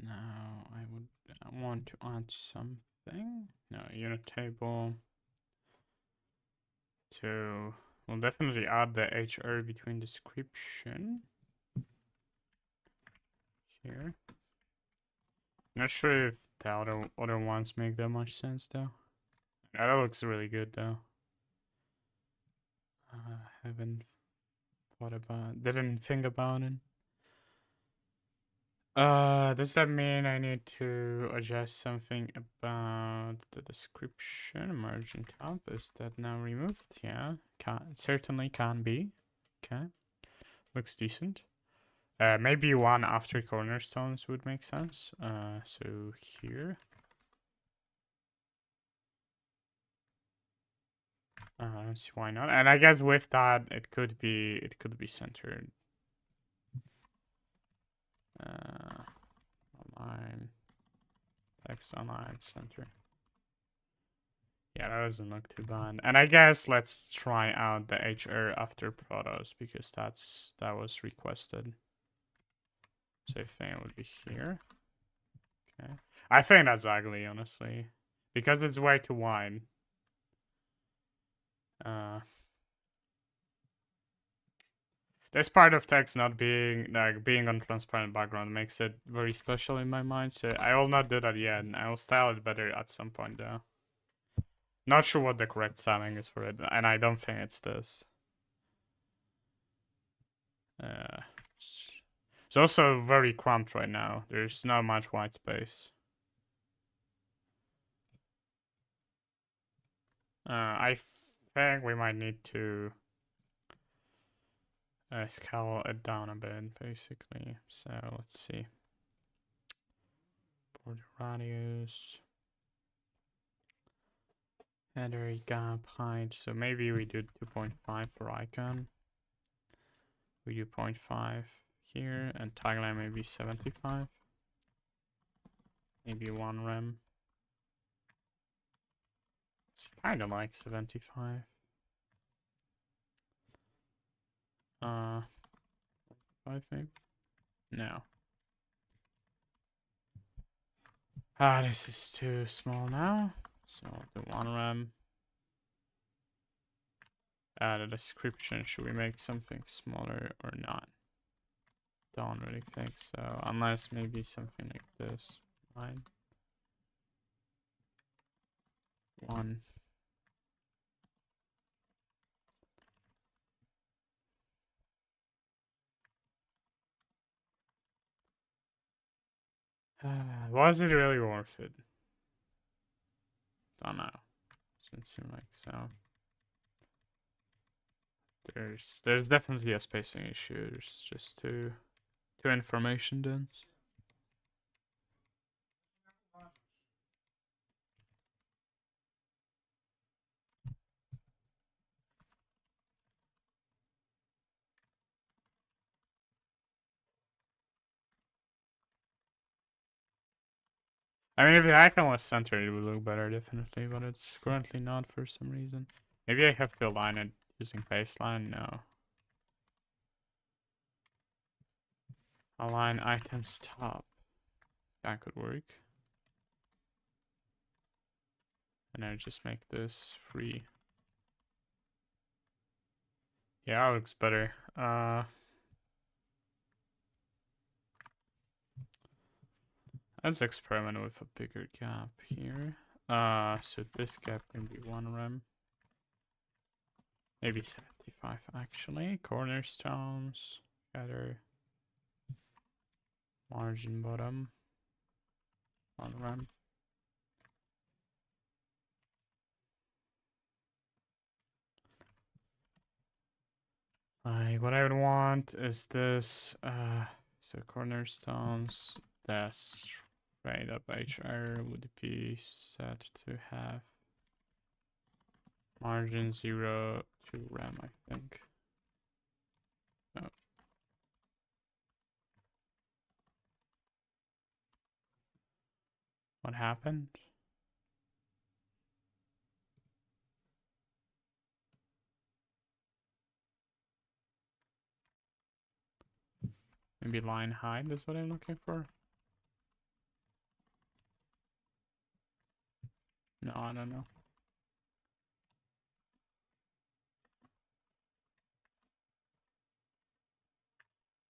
Now I would want to add something. No, unit table. So we'll definitely add the HR between description here. Not sure if the other ones make that much sense though. That looks really good though. Haven't didn't think about it. Does that mean I need to adjust something about the description? Margin tab, is that now removed? Yeah, certainly can be. Okay, looks decent. Maybe one after cornerstones would make sense. So here. I don't see why not. And I guess with that, it could be centered. Align text align center. Yeah, that doesn't look too bad. And I guess let's try out the HR after Protos because that was requested. So I think it would be here. Okay. I think that's ugly, honestly. Because it's way too wide. This part of text not being on transparent background makes it very special in my mind. So I will not do that yet. I will style it better at some point though. Not sure what the correct styling is for it, and I don't think it's this. It's also very cramped right now. There's not much white space. I think we might need to scale it down a bit, basically. So let's see. Border radius. Header gap height. So maybe we do 2.5 for icon. We do 0.5 here, and tagline maybe 75. Maybe 1 rem. It's kind of like 75. 5 maybe? No. This is too small now. So the 1 rem. The description, should we make something smaller or not? Don't really think so, unless maybe something like this. Right? 1. Was it really worth it? Don't know. Doesn't seem like so. There's definitely a spacing issue. There's just too information dense. I mean, if the icon was centered, it would look better, definitely, but it's currently not for some reason. Maybe I have to align it using baseline. No. Align items top. That could work. And I just make this free. Yeah, that looks better. Let's experiment with a bigger gap here. So this gap can be 1 rem. Maybe 75 actually. Cornerstones. Gather. Margin bottom. 1 rem. What I would want is this. So cornerstones. The straight up HR would be set to have margin 0 to rem, I think. Oh. What happened? Maybe line height is what I'm looking for. No, I don't know.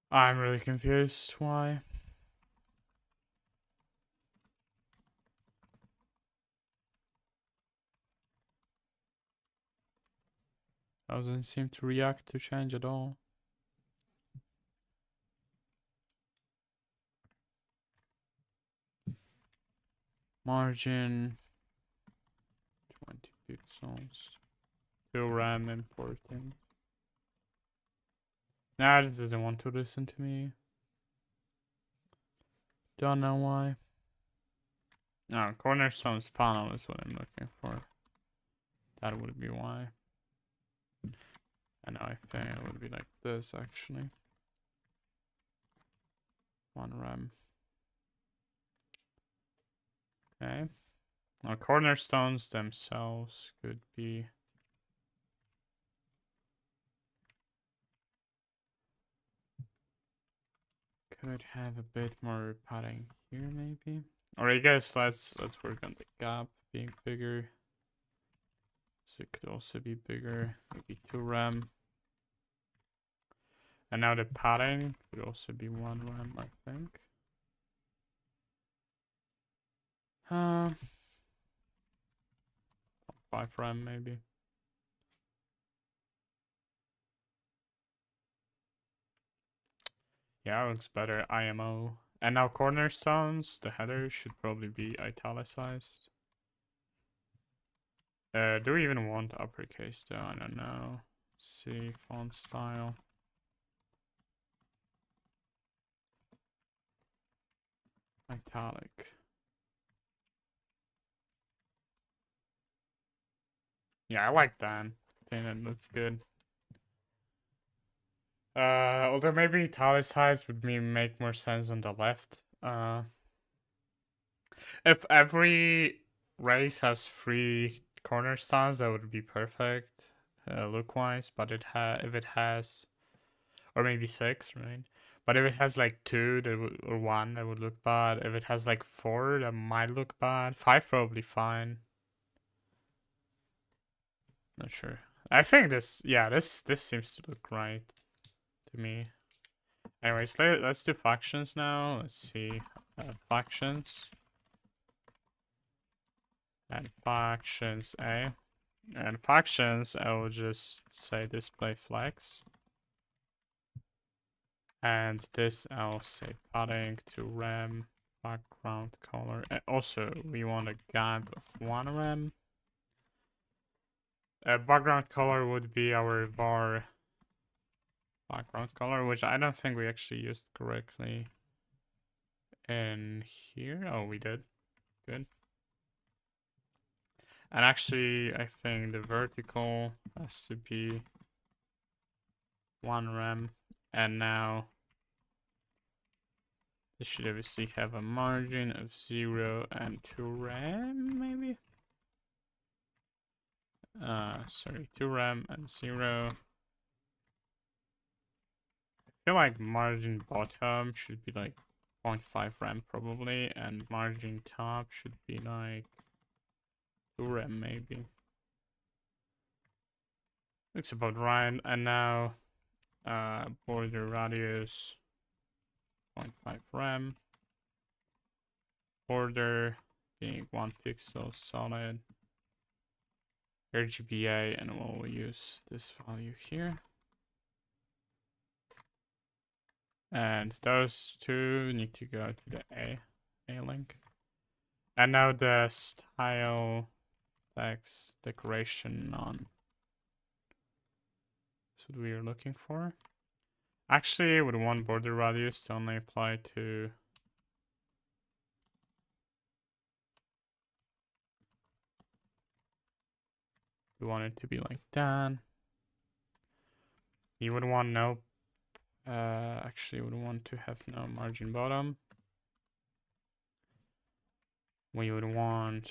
I'm really confused. Why? Doesn't seem to react to change at all. Margin 20 pixels. 2 RAM importing. Nah, this doesn't want to listen to me. Don't know why. No, cornerstones panel is what I'm looking for. That would be why. And I think it would be like this actually. 1 RAM. Okay. Now cornerstones themselves could be could have a bit more padding here maybe. Or I guess let's work on the gap being bigger. So it could also be bigger, maybe 2 RAM. And now the padding could also be 1 RAM, I think. 5 RAM maybe. Yeah, it looks better. IMO. And now cornerstones, the header should probably be italicized. Do we even want uppercase though? I don't know. See, font style. Italic. Yeah, I like that. I think that looks good. Although maybe italicized would make more sense on the left. If every race has 3 cornerstones, that would be perfect, look-wise. But if it has, or maybe 6, right? But if it has like 2, that would, or 1, that would look bad. If it has like 4, that might look bad. 5 probably fine. Not sure. I think this, yeah, this seems to look right to me. Anyways, let's do factions now. Let's see, factions. And factions A. And factions, I will just say display flex. And this I'll say padding to RAM, background color. And also, we want a gap of 1 RAM. Background color would be our var background color, which I don't think we actually used correctly in here. Oh, we did. Good. And actually, I think the vertical has to be 1 RAM. And now this should obviously have a margin of 0 and 2 RAM, maybe? Sorry, 2 RAM and 0. I feel like margin bottom should be like 0.5 RAM probably, and margin top should be like 2 RAM maybe. Looks about right. And now border radius 0.5 RAM. Border being 1 pixel solid. RGBA, and we'll use this value here. And those two need to go to the A link. And now the style text decoration none. That's what we are looking for. Actually, with one border radius to only apply to we want it to be like that. You would want no actually would want to have no margin bottom. We would want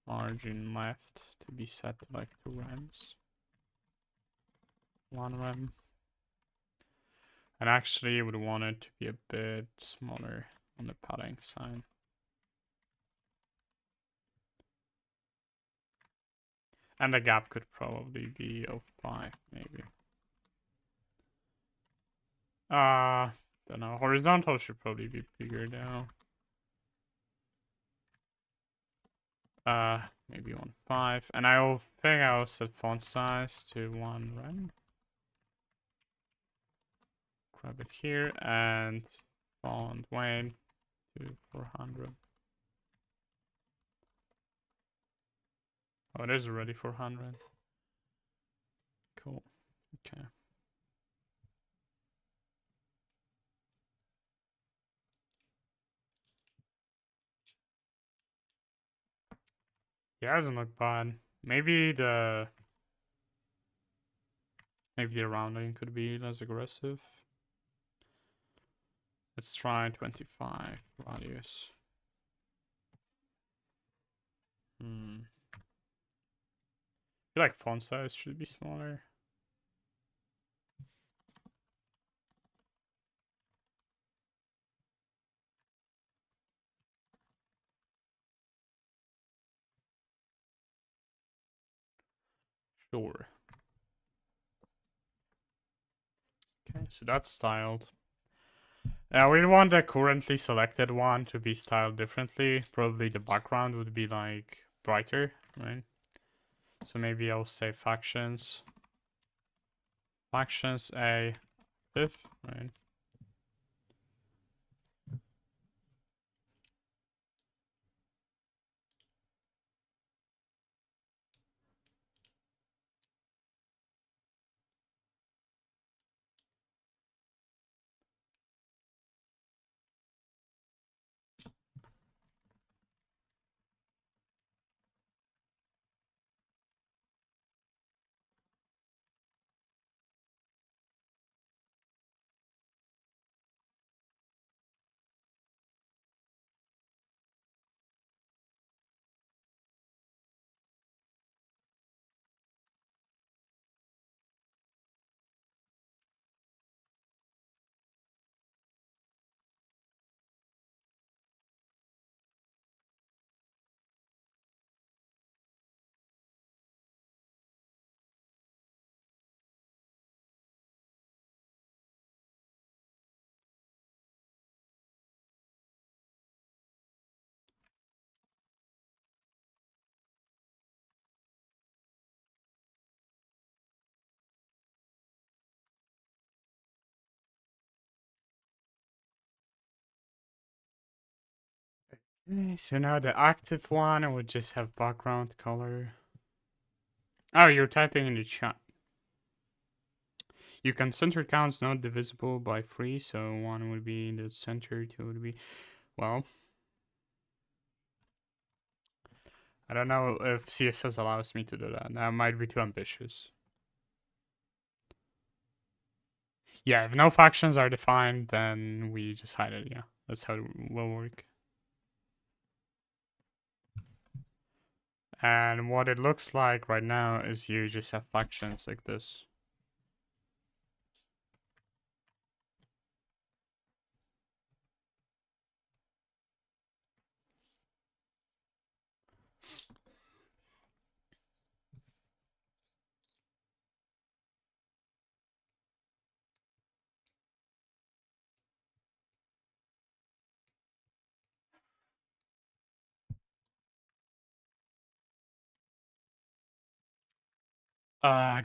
margin left to be set to like 2 RAMs. 1 RAM. And actually, you would want it to be a bit smaller on the padding side. And the gap could probably be 0.5, maybe. Don't know. Horizontal should probably be bigger now. Maybe 1.5. And I think I'll set font size to 1 rand. Grab it here and font weight to 400. Oh, it is already 400. Cool. Okay. Yeah, it doesn't look bad. Maybe the rounding could be less aggressive. Let's try 25 radius. I feel like font size should be smaller. Sure. Okay, so that's styled. We want the currently selected one to be styled differently. Probably the background would be like brighter, right? So maybe I'll say factions. Factions A div, right? Okay, so now the active one, I would just have background color. Oh, you're typing in the chat. You can center counts not divisible by 3, so 1 would be in the center, 2 would be... Well, I don't know if CSS allows me to do that. That might be too ambitious. Yeah, if no factions are defined, then we just hide it, yeah. That's how it will work. And what it looks like right now is you just have factions like this.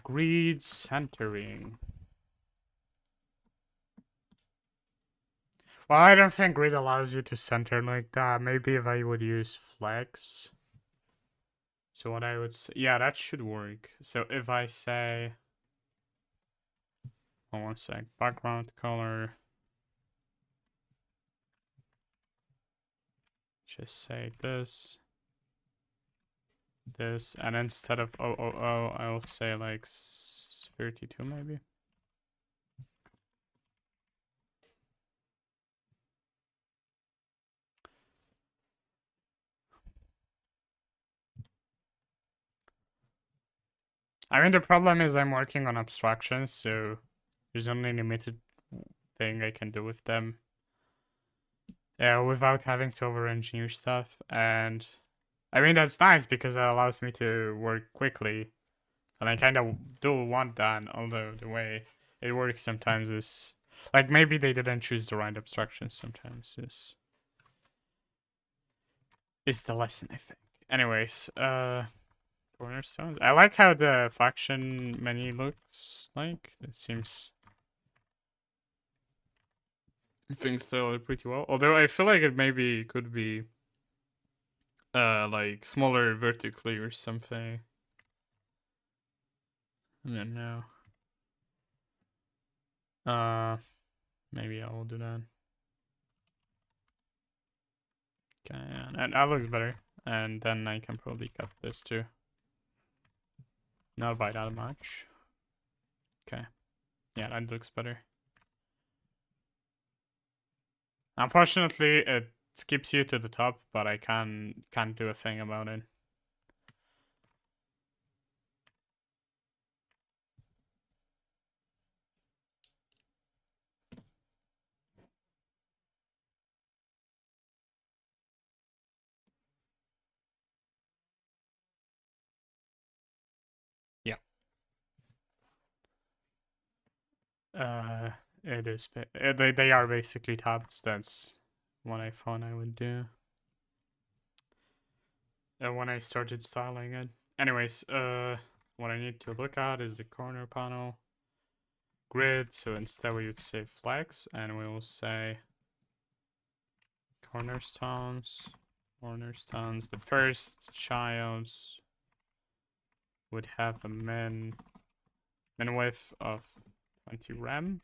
Grid centering. Well, I don't think grid allows you to center like that. Maybe if I would use flex. So what I would say, yeah, that should work. So if I say, hold on one sec, background color, just say this, and instead of 000, I'll say like 32 maybe. I mean, the problem is I'm working on abstractions, so there's only limited thing I can do with them. Yeah, without having to over-engineer stuff. And I mean, that's nice because that allows me to work quickly. And I kind of do want that, although the way it works sometimes is... Like, maybe they didn't choose the right abstraction sometimes is the lesson, I think. Anyways, cornerstones. I like how the faction menu looks like. It seems things still pretty well. Although I feel like it maybe could be like smaller vertically or something. I don't know. Maybe I will do that. Okay, and that looks better. And then I can probably cut this too. Not by that much. Okay. Yeah, that looks better. Unfortunately, it skips you to the top, but I can't do a thing about it. Yeah. It is. They are basically tabs. That's what I thought I would do. When I started styling it. Anyways, what I need to look at is the corner panel grid. So instead we would say flex, and we will say cornerstones. Cornerstones. The first childs would have a min width of 20 rem,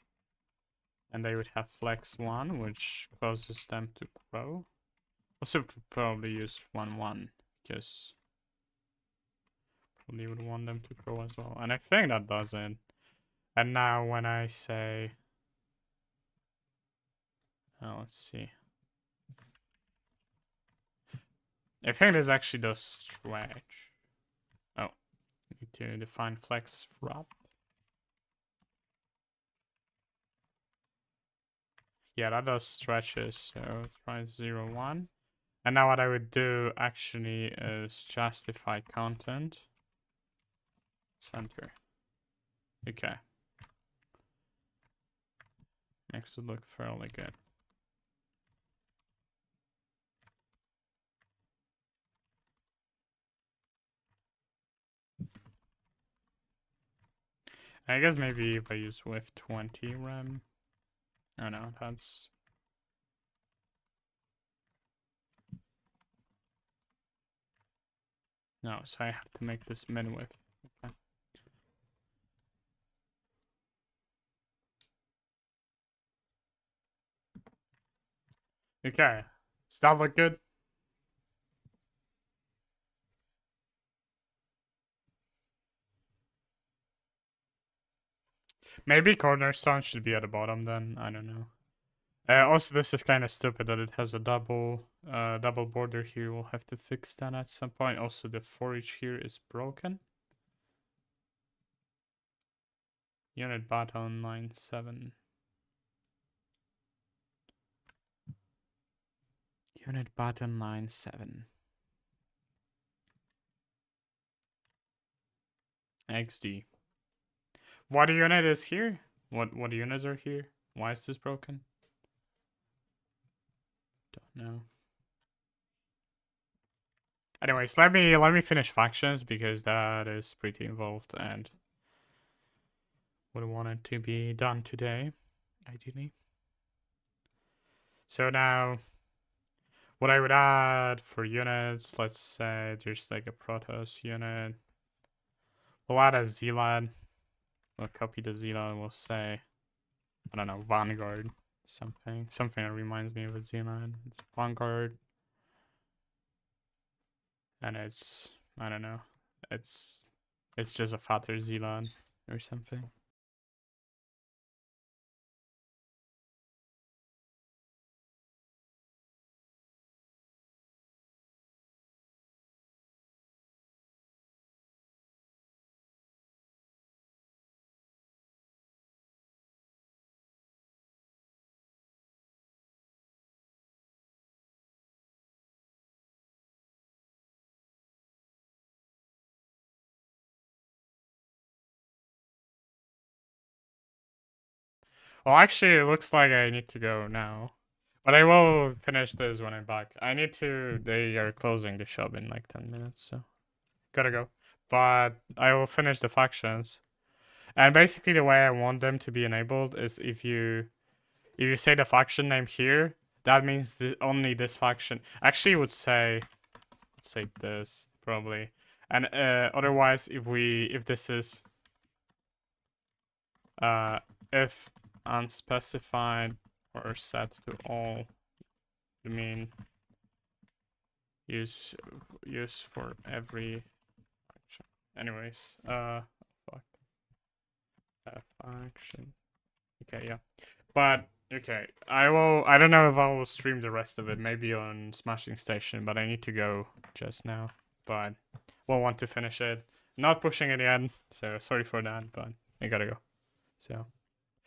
and they would have flex 1, which causes them to grow. Also probably use 1 because probably would want them to grow as well. And I think that does it. And now when I say, let's see. I think this actually does stretch. Oh, need to define flex wrap. Yeah, that does stretches. So try 0, 1. And now what I would do actually is justify content. Center. Okay. Makes it look fairly good. I guess maybe if I use with 20 rem. Oh no, that's... No, so I have to make this min width. Okay. Okay. Does that look good? Maybe cornerstone should be at the bottom then. I don't know. Also, this is kind of stupid that it has a double border here. We'll have to fix that at some point. Also, the for each here is broken. Unit button line 7. Unit button line 7. XD. What unit is here? What units are here? Why is this broken? Don't know. Anyways, let me finish factions because that is pretty involved and would want it to be done today, ideally. So now, what I would add for units, let's say there's like a Protoss unit. We'll add a Zealot. We'll copy the Zealot and we'll say, I don't know, Vanguard. Something that reminds me of a Zealot. It's Vanguard. And it's, I don't know, it's just a fatter Zealot or something. Well, actually, it looks like I need to go now. But I will finish this when I'm back. I need to. They are closing the shop in like 10 minutes, so gotta go. But I will finish the factions. And basically, the way I want them to be enabled is if you say the faction name here, that means only this faction. Actually, it would say, let's say this probably. And otherwise, if this is if unspecified or set to all, I mean use for every faction. Anyways, fuck faction. Okay, yeah, but okay, I don't know if I will stream the rest of it. Maybe on Smashing Station, but I need to go just now. But we'll want to finish it. Not pushing it yet, so sorry for that. But I gotta go. So.